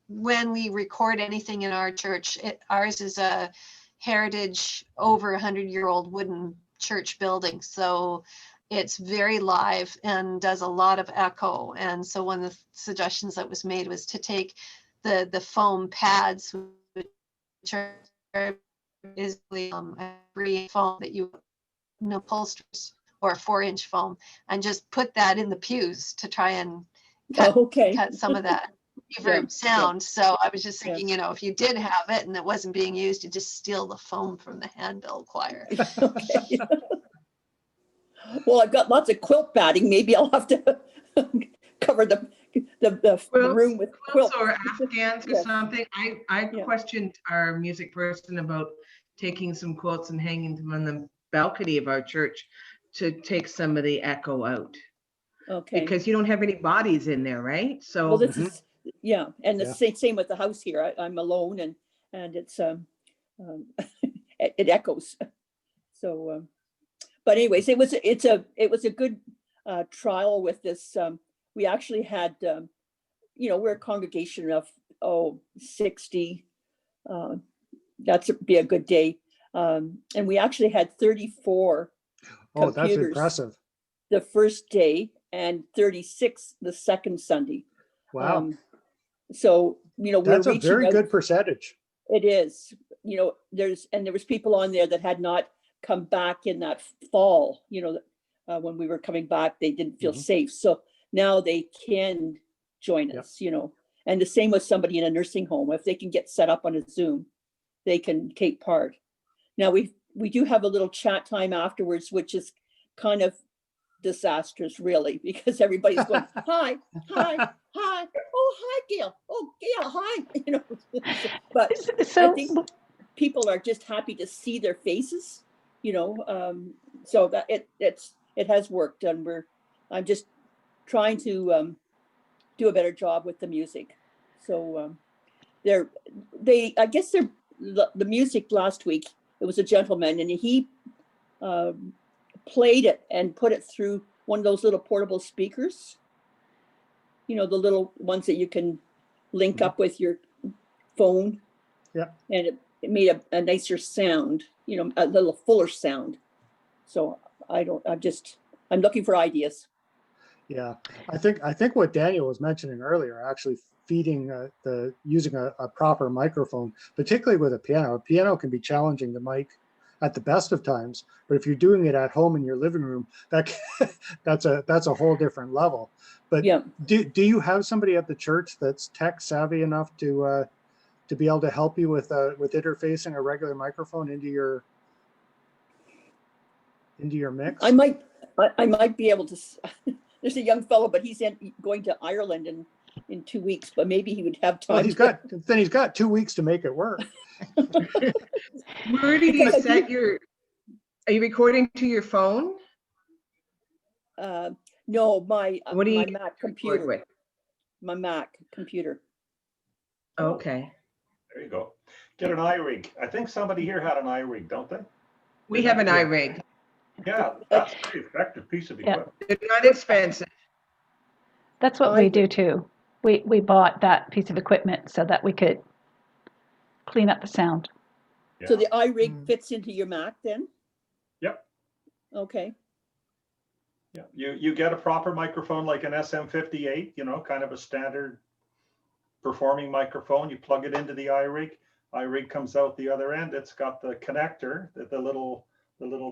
when we record anything in our church, ours is a heritage over 100-year-old wooden church building. So it's very live and does a lot of echo. And so one of the suggestions that was made was to take the foam pads, which are basically a free foam that you upholsters, or 4-inch foam, and just put that in the pews to try and cut some of that reverb sound. So I was just thinking, if you did have it and it wasn't being used, you just steal the foam from the handbell choir. Okay. Well, I've got lots of quilt batting. Maybe I'll have to cover the room with quilts or Afghans or something. I questioned our music person about taking some quilts and hanging them on the balcony of our church to take some of the echo out. Okay. Because you don't have any bodies in there, right? So well, this is and the same with the house here. I'm alone, and it's it echoes. So, but anyways, it was a good trial with this. We actually had we're a congregation of 60. That's be a good day. And we actually had 34 computers. That's impressive. The first day, and 36 the second Sunday. Wow. So, we're that's a very good percentage. It is. There was people on there that had not come back in that fall, when we were coming back, they didn't feel safe. So now they can join us, and the same with somebody in a nursing home. If they can get set up on a Zoom, they can take part. Now we do have a little chat time afterwards, which is kind of disastrous, really, because everybody's going, hi, oh, hi, Gail, oh, Gail, hi, but I think people are just happy to see their faces, so that it has worked, and I'm just trying to do a better job with the music. So I guess the music last week, it was a gentleman, and he played it and put it through one of those little portable speakers, the little ones that you can link up with your phone. Yeah. And it made a nicer sound, a little fuller sound. So I'm looking for ideas. Yeah, I think what Daniel was mentioning earlier, actually feeding using a proper microphone, particularly with a piano. A piano can be challenging to mic at the best of times. But if you're doing it at home in your living room, that's a whole different level. But yeah. do you have somebody at the church that's tech savvy enough to be able to help you with interfacing a regular microphone into your mix? I might be able to. There's a young fellow, but he's going to Ireland in 2 weeks, but maybe he would have time. Well, he's got 2 weeks to make it work. Where do you set your, are you recording to your phone? No, my my Mac computer. With? My Mac computer. Okay. There you go. Get an iRig. I think somebody here had an iRig, don't they? We have an iRig. Yeah, that's a very effective piece of equipment. They're not expensive. That's what we do too. We bought that piece of equipment so that we could clean up the sound. Yeah. So the iRig fits into your Mac then? Yep. Okay. Yeah, you get a proper microphone like an SM58, you know, kind of a standard performing microphone. You plug it into the iRig. iRig comes out the other end. It's got the connector, the little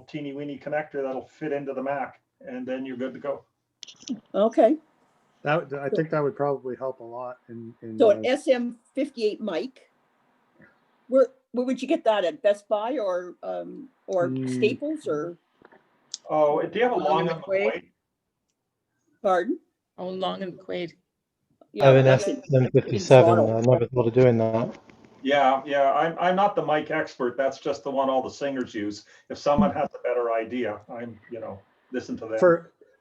teeny weeny connector that'll fit into the Mac, and then you're good to go. Okay. I think that would probably help a lot. So an SM58 mic, where would you get that at? Best Buy or Staples or? Oh, do you have a Long and McQuaid? Pardon? Oh, Long and McQuaid. I have an SM57. I never thought of doing that. Yeah, I'm not the mic expert. That's just the one all the singers use. If someone has a better idea, listen to them.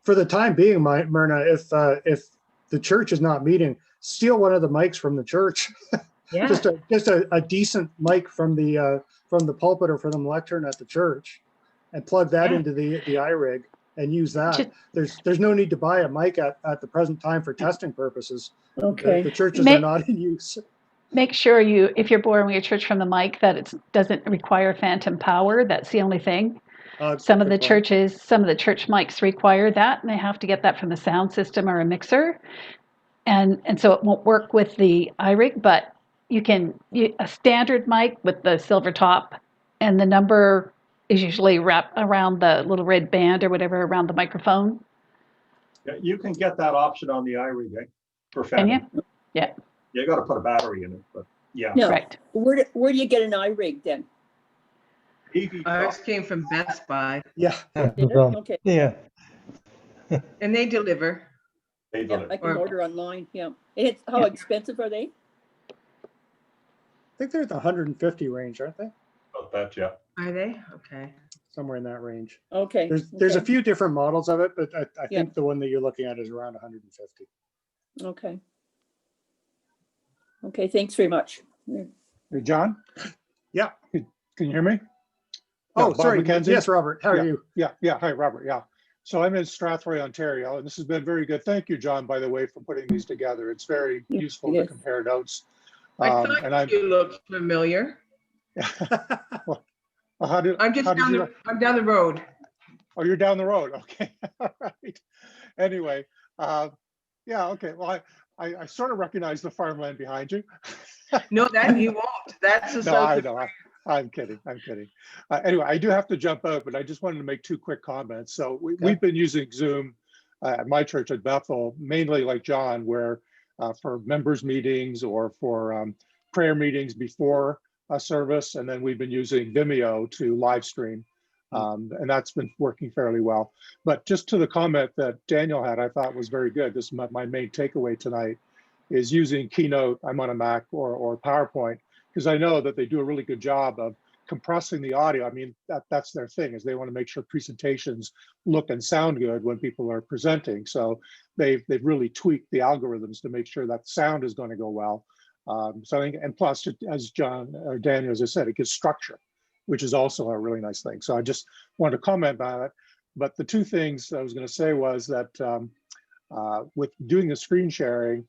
For the time being, Myrna, if the church is not meeting, steal one of the mics from the church. Yeah. just a decent mic from the pulpit or from the lectern at the church, and plug that into the iRig and use that. There's no need to buy a mic at the present time for testing purposes. Okay. The churches are not in use. Make sure if you're borrowing your church from the mic, that it doesn't require phantom power. That's the only thing. Some of the church mics require that, and they have to get that from the sound system or a mixer. And so it won't work with the iRig, but you can, a standard mic with the silver top, and the number is usually wrapped around the little red band or whatever around the microphone. Yeah, you can get that option on the iRig, for phantom. Yeah. You got to put a battery in it, but yeah. No. Correct. Where do you get an iRig then? Ours came from Best Buy. Yeah. Okay. Yeah. And they deliver. They deliver. I can order online. Yeah. And how expensive are they? I think they're at the 150 range, aren't they? About that, yeah. Are they? Okay. Somewhere in that range. Okay. There's a few different models of it, but I think the one that you're looking at is around 150. Okay. Okay, thanks very much. Hey, John? Yeah. Can you hear me? Oh, Bob sorry. McKenzie? Yes, Robert. How are you? Yeah. Hi, Robert. Yeah. So I'm in Strathroy, Ontario, and this has been very good. Thank you, John, by the way, for putting these together. It's very useful to compare notes. I thought you looked familiar. I'm down the road. Oh, you're down the road. Okay. All right. Anyway, okay. Well, I sort of recognize the farmland behind you. No, that you won't. That's the no, I know. I'm kidding. Anyway, I do have to jump out, but I just wanted to make 2 quick comments. So we've been using Zoom at my church at Bethel, mainly like John, where for members meetings or for prayer meetings before a service, and then we've been using Vimeo to live stream. And that's been working fairly well. But just to the comment that Daniel had, I thought was very good. This is my main takeaway tonight, is using Keynote, I'm on a Mac, or PowerPoint, because I know that they do a really good job of compressing the audio. I mean, that's their thing, is they want to make sure presentations look and sound good when people are presenting. So they've really tweaked the algorithms to make sure that sound is going to go well. So I think, and plus, as John or Daniel, as I said, it gives structure, which is also a really nice thing. So I just wanted to comment on it. But the 2 things I was going to say was that with doing the screen sharing,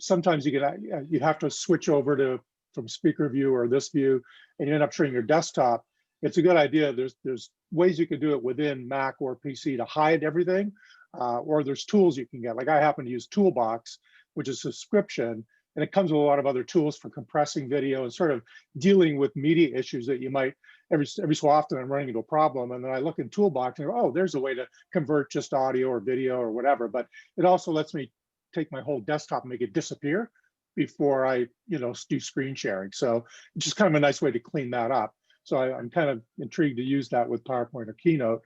sometimes you have to switch over from speaker view or this view, and you end up showing your desktop. It's a good idea. There's ways you can do it within Mac or PC to hide everything, or there's tools you can get. Like I happen to use Toolbox, which is a subscription, and it comes with a lot of other tools for compressing video and sort of dealing with media issues that you might every so often I'm running into a problem, and then I look in Toolbox and go, oh, there's a way to convert just audio or video or whatever. But it also lets me take my whole desktop and make it disappear before I, do screen sharing. So it's just kind of a nice way to clean that up. So I'm kind of intrigued to use that with PowerPoint or Keynote.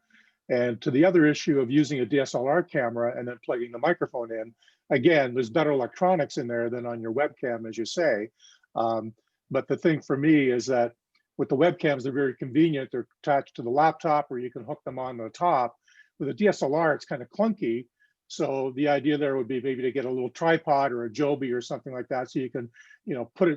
And to the other issue of using a DSLR camera and then plugging the microphone in, again, there's better electronics in there than on your webcam, as you say. But the thing for me is that with the webcams, they're very convenient. They're attached to the laptop, or you can hook them on the top. With a DSLR, it's kind of clunky. So the idea there would be maybe to get a little tripod or a Joby or something like that, so you can,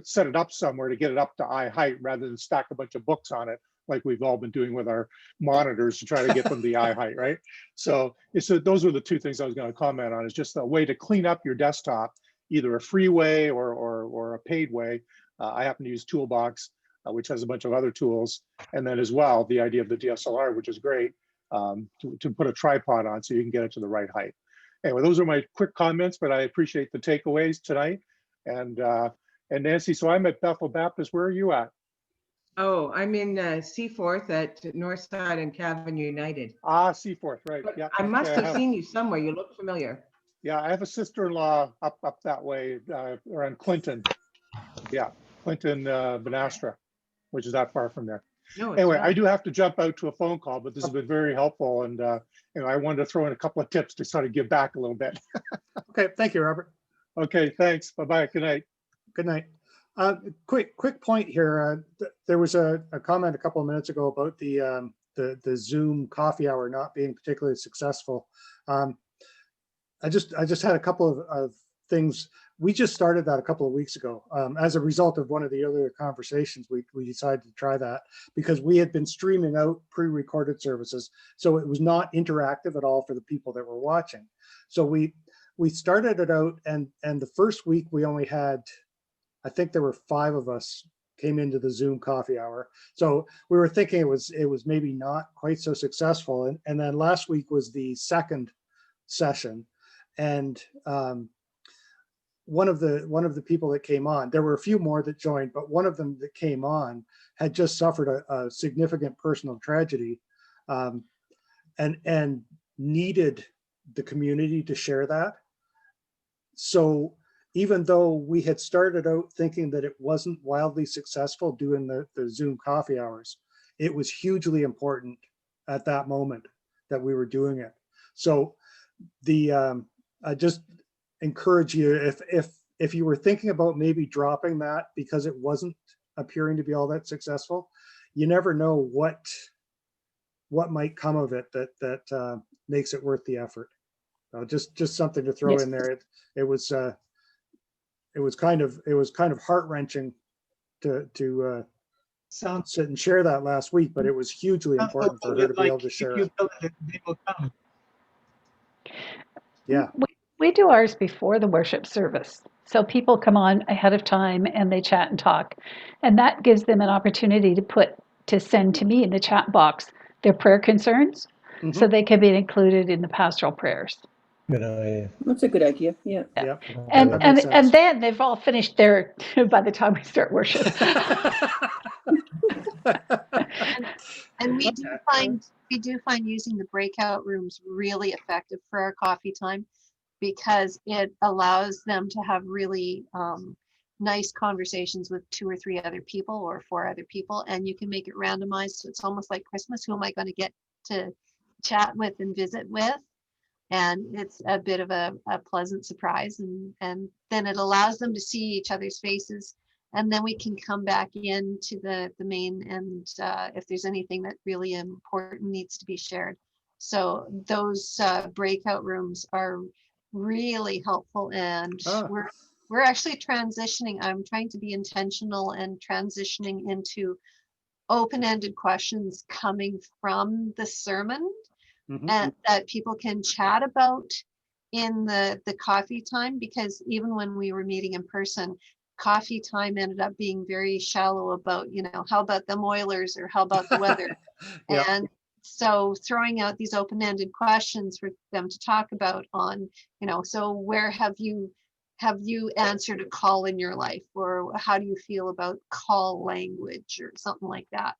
set it up somewhere to get it up to eye height rather than stack a bunch of books on it, like we've all been doing with our monitors to try to get them the eye height, right? So those were the two things I was going to comment on, is just a way to clean up your desktop, either a free way or a paid way. I happen to use Toolbox, which has a bunch of other tools. And then as well, the idea of the DSLR, which is great, to put a tripod on so you can get it to the right height. Anyway, those are my quick comments, but I appreciate the takeaways tonight. And Nancy, so I'm at Bethel Baptist. Where are you at? Oh, I'm in Seaforth at Northside and Cavan United. Ah, Seaforth, right. But yeah. I must have seen you somewhere. You look familiar. Yeah, I have a sister-in-law up that way, around Clinton. Yeah, Clinton, Benastra, which is not far from there. No, anyway, not. I do have to jump out to a phone call, but this has been very helpful. And I wanted to throw in a couple of tips to sort of give back a little bit. Okay, thank you, Robert. Okay, thanks. Bye-bye. Good night. Good night. Quick point here. There was a comment a couple of minutes ago about the Zoom coffee hour not being particularly successful. I just had a couple of things. We just started that a couple of weeks ago. As a result of one of the earlier conversations, we decided to try that because we had been streaming out pre-recorded services. So it was not interactive at all for the people that were watching. So we started it out, and the first week we only had, I think there were 5 of us came into the Zoom coffee hour. So we were thinking it was maybe not quite so successful. And then last week was the second session. And one of the people that came on, there were a few more that joined, but one of them that came on had just suffered a significant personal tragedy, and needed the community to share that. So even though we had started out thinking that it wasn't wildly successful doing the Zoom coffee hours, it was hugely important at that moment that we were doing it. So I just encourage you, if you were thinking about maybe dropping that because it wasn't appearing to be all that successful, you never know what might come of it that makes it worth the effort. Just something to throw in there. It was kind of heart-wrenching to sit and share that last week, but it was hugely important for her to be able to share it. Yeah. We do ours before the worship service. So people come on ahead of time and they chat and talk. And that gives them an opportunity to send to me in the chat box their prayer concerns, so they can be included in the pastoral prayers. Good idea. That's a good idea. Yeah. Yeah. And then they've all finished their by the time we start worship. And we do find using the breakout rooms really effective for our coffee time, because it allows them to have really nice conversations with 2 or 3 other people or 4 other people, and you can make it randomized. So it's almost like Christmas. Who am I going to get to chat with and visit with? And it's a bit of a pleasant surprise, and then it allows them to see each other's faces, and then we can come back into the main, and if there's anything that really important needs to be shared. So those breakout rooms are really helpful, and we're actually transitioning. I'm trying to be intentional and transitioning into open-ended questions coming from the sermon, and that people can chat about in the coffee time, because even when we were meeting in person, coffee time ended up being very shallow about, how about them Oilers, or how about the weather? Yep. And so throwing out these open-ended questions for them to talk about on, so where have you answered a call in your life, or how do you feel about call language, or something like that?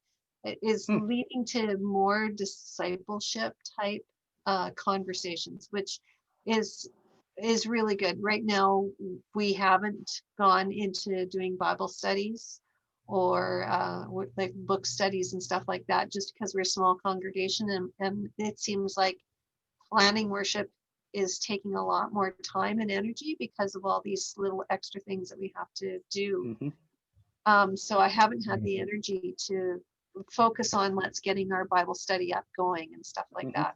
is leading to more discipleship type conversations, which is really good. Right now, we haven't gone into doing Bible studies or like book studies and stuff like that, just because we're a small congregation, and it seems like planning worship is taking a lot more time and energy because of all these little extra things that we have to do. So I haven't had the energy to focus on let's getting our Bible study up going and stuff like that.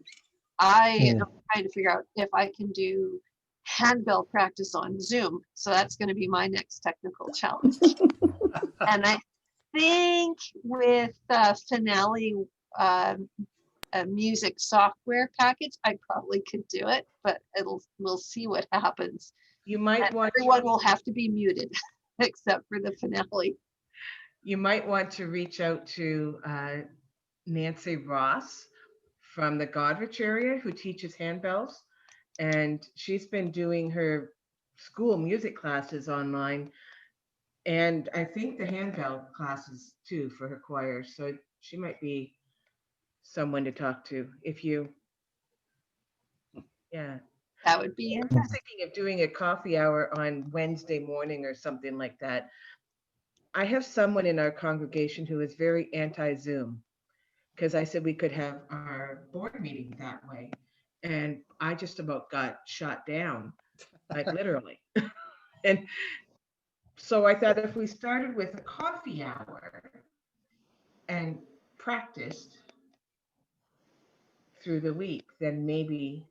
I am trying to figure out if I can do handbell practice on Zoom. So that's going to be my next technical challenge. And I think with Finale a music software package, I probably could do it, but we'll see what happens. You might want everyone will have to be muted except for the Finale. You might want to reach out to Nancy Ross from the Godrich area who teaches handbells. And she's been doing her school music classes online. And I think the handbell classes too for her choir. So she might be someone to talk to if you, yeah. That would be I'm thinking of doing a coffee hour on Wednesday morning or something like that. I have someone in our congregation who is very anti-Zoom because I said we could have our board meeting that way. And I just about got shot down, like literally. And so I thought if we started with a coffee hour and practiced through the week, then maybe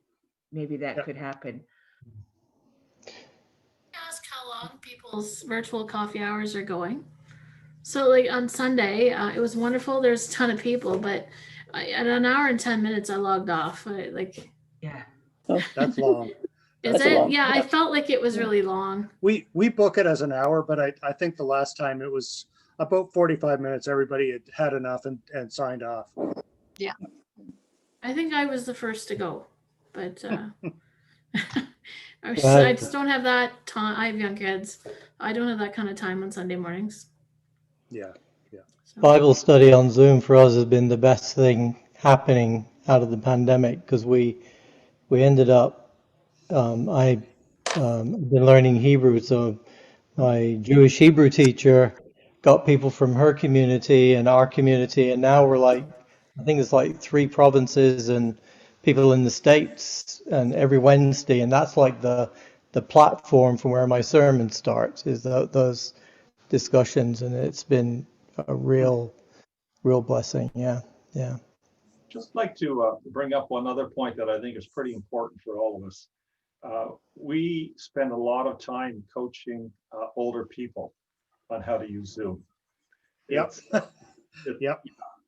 that could happen. Ask how long people's virtual coffee hours are going. So like on Sunday, it was wonderful. There's a ton of people, but at an hour and 10 minutes, I logged off. Yeah. Oh, that's long. Is it? Yeah, I felt like it was really long. We book it as an hour, but I think the last time it was about 45 minutes. Everybody had enough and signed off. Yeah. I think I was the first to go, but I just don't have that time. I have young kids. I don't have that kind of time on Sunday mornings. Yeah. So. Bible study on Zoom for us has been the best thing happening out of the pandemic because we ended up, I've been learning Hebrew, so my Jewish Hebrew teacher got people from her community and our community, and now we're like, I think it's like 3 provinces and people in the States, and every Wednesday, and that's like the platform from where my sermon starts is those discussions, and it's been a real blessing. Yeah. Just like to bring up one other point that I think is pretty important for all of us. We spend a lot of time coaching older people on how to use Zoom. Yep. Yep.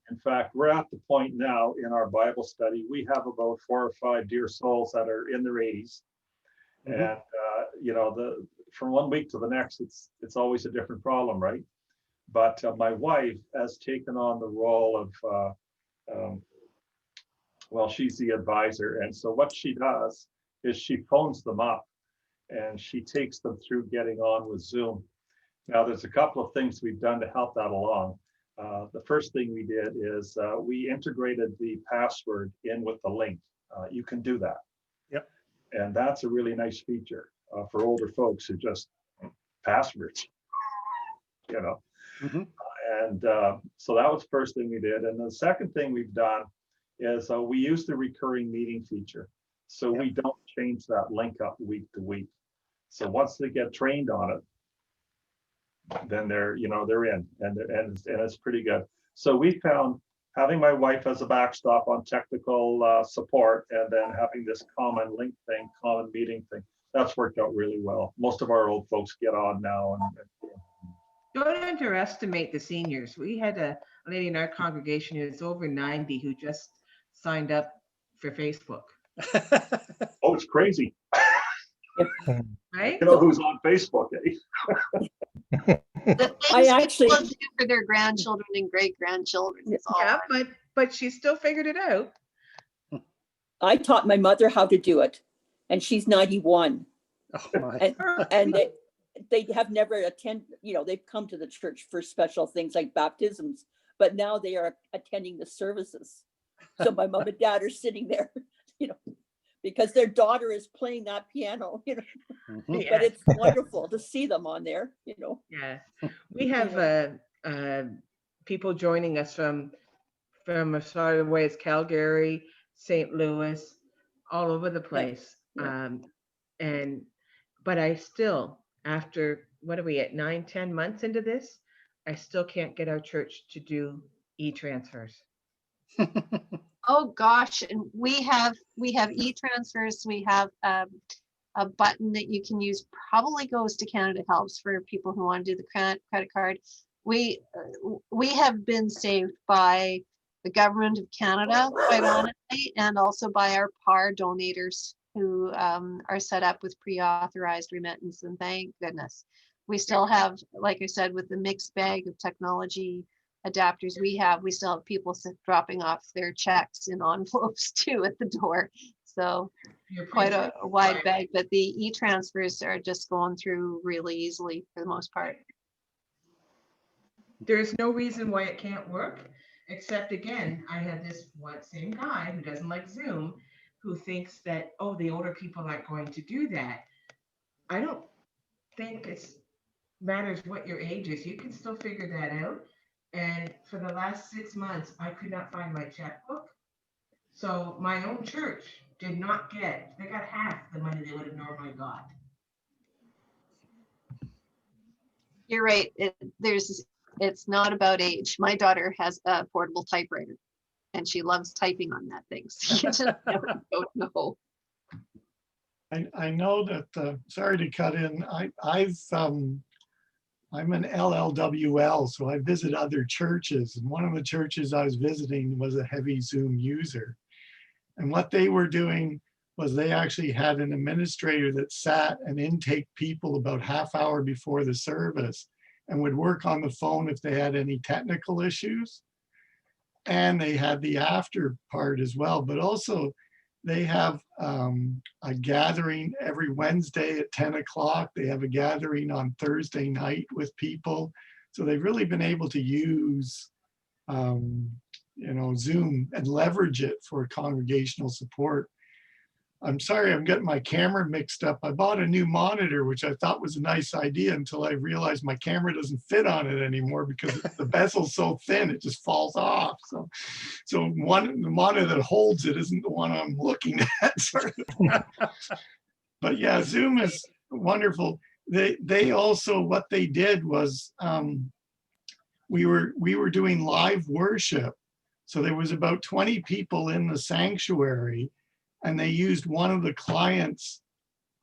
In fact, we're at the point now in our Bible study, we have about 4 or 5 dear souls that are in their 80s. And, from one week to the next, it's always a different problem, right? But my wife has taken on the role of, she's the advisor. And so what she does is she phones them up and she takes them through getting on with Zoom. Now, there's a couple of things we've done to help that along. The first thing we did is we integrated the password in with the link. You can do that. Yep. And that's a really nice feature for older folks who just passwords, And so that was the first thing we did. And the second thing we've done is we use the recurring meeting feature. So we don't change that link up week to week. So once they get trained on it, then they're in, and it's pretty good. So we found having my wife as a backstop on technical support, and then having this common link thing, common meeting thing, that's worked out really well. Most of our old folks get on now. Don't underestimate the seniors. We had a lady in our congregation who's over 90 who just signed up for Facebook. Oh, it's crazy. Right? You know who's on Facebook, eh? I actually do for their grandchildren and great grandchildren. Yeah, but she still figured it out. I taught my mother how to do it, and she's 91. Oh my. And they have never attended. They've come to the church for special things like baptisms, but now they are attending the services. So my mom and dad are sitting there, because their daughter is playing that piano, but it's wonderful to see them on there, Yeah, we have people joining us from as far away as Calgary, St. Louis, all over the place. Yeah. But I still, after, what are we at, 9-10 months into this, I still can't get our church to do e-transfers. Oh gosh, and we have e-transfers. We have a button that you can use, probably goes to Canada Helps for people who want to do the credit card. We have been saved by the government of Canada, quite honestly, and also by our PAR donators who are set up with pre-authorized remittance, and thank goodness. We still have, like I said, with the mixed bag of technology adapters we still have people dropping off their checks in envelopes too at the door. So quite a wide bag, but the e-transfers are just going through really easily for the most part. There's no reason why it can't work, except again, I have this same guy who doesn't like Zoom, who thinks that, oh, the older people aren't going to do that. I don't think it matters what your age is. You can still figure that out. And for the last 6 months, I could not find my checkbook. So my own church did not get, they got half the money they would have normally got. You're right. It's not about age. My daughter has a portable typewriter and she loves typing on that thing. So you just never don't know. I know that, sorry to cut in, I'm an LLWL, so I visit other churches. And one of the churches I was visiting was a heavy Zoom user. And what they were doing was they actually had an administrator that sat and intake people about half hour before the service and would work on the phone if they had any technical issues. And they had the after part as well, but also they have a gathering every Wednesday at 10 o'clock. They have a gathering on Thursday night with people. So they've really been able to use, Zoom and leverage it for congregational support. I'm sorry, I'm getting my camera mixed up. I bought a new monitor, which I thought was a nice idea until I realized my camera doesn't fit on it anymore because the bezel's so thin, it just falls off. So the monitor that holds it isn't the one I'm looking at. But yeah, Zoom is wonderful. They also, what they did was we were doing live worship. So there was about 20 people in the sanctuary, and they used one of the clients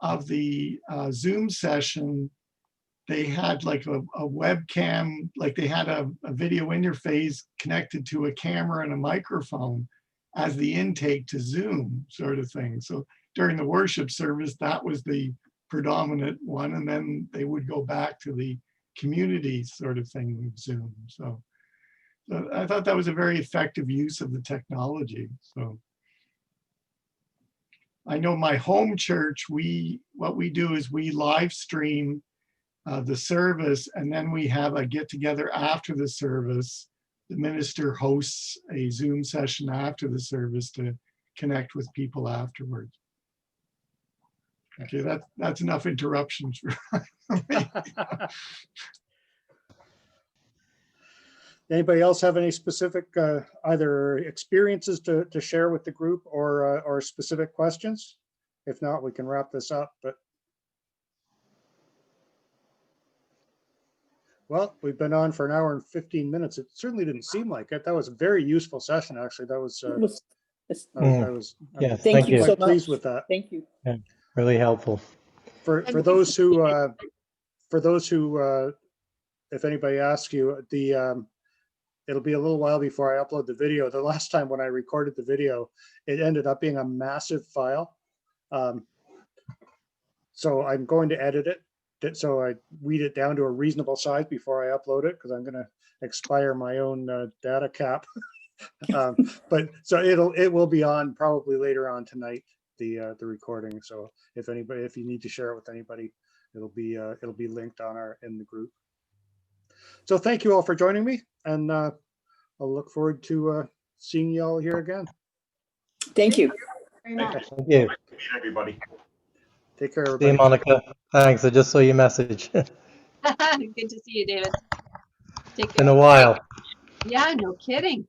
of the Zoom session. They had like a webcam, like they had a video interface connected to a camera and a microphone as the intake to Zoom sort of thing. So during the worship service, that was the predominant one. And then they would go back to the community sort of thing with Zoom. So I thought that was a very effective use of the technology. So I know my home church, what we do is we live stream the service, and then we have a get together after the service. The minister hosts a Zoom session after the service to connect with people afterwards. Okay, that's enough interruptions for me. Anybody else have any specific either experiences to share with the group or specific questions? If not, we can wrap this up. But well, we've been on for an hour and 15 minutes. It certainly didn't seem like it. That was a very useful session, actually. That was Thank you so much. Pleased with that. Thank you. Yeah, really helpful. For those who if anybody asks you, it'll be a little while before I upload the video. The last time when I recorded the video, it ended up being a massive file. So I'm going to edit it so I weed it down to a reasonable size before I upload it, because I'm going to expire my own data cap. But so it will be on probably later on tonight, the recording. So if you need to share it with anybody, it'll be linked in the group. So thank you all for joining me, and I'll look forward to seeing you all here again. Thank you. Very much. Thank you. Meet everybody. Take care, See everybody. you, Monica. Thanks. I just saw your message. Good to see you, David. Take care. Been a while. Yeah, no kidding.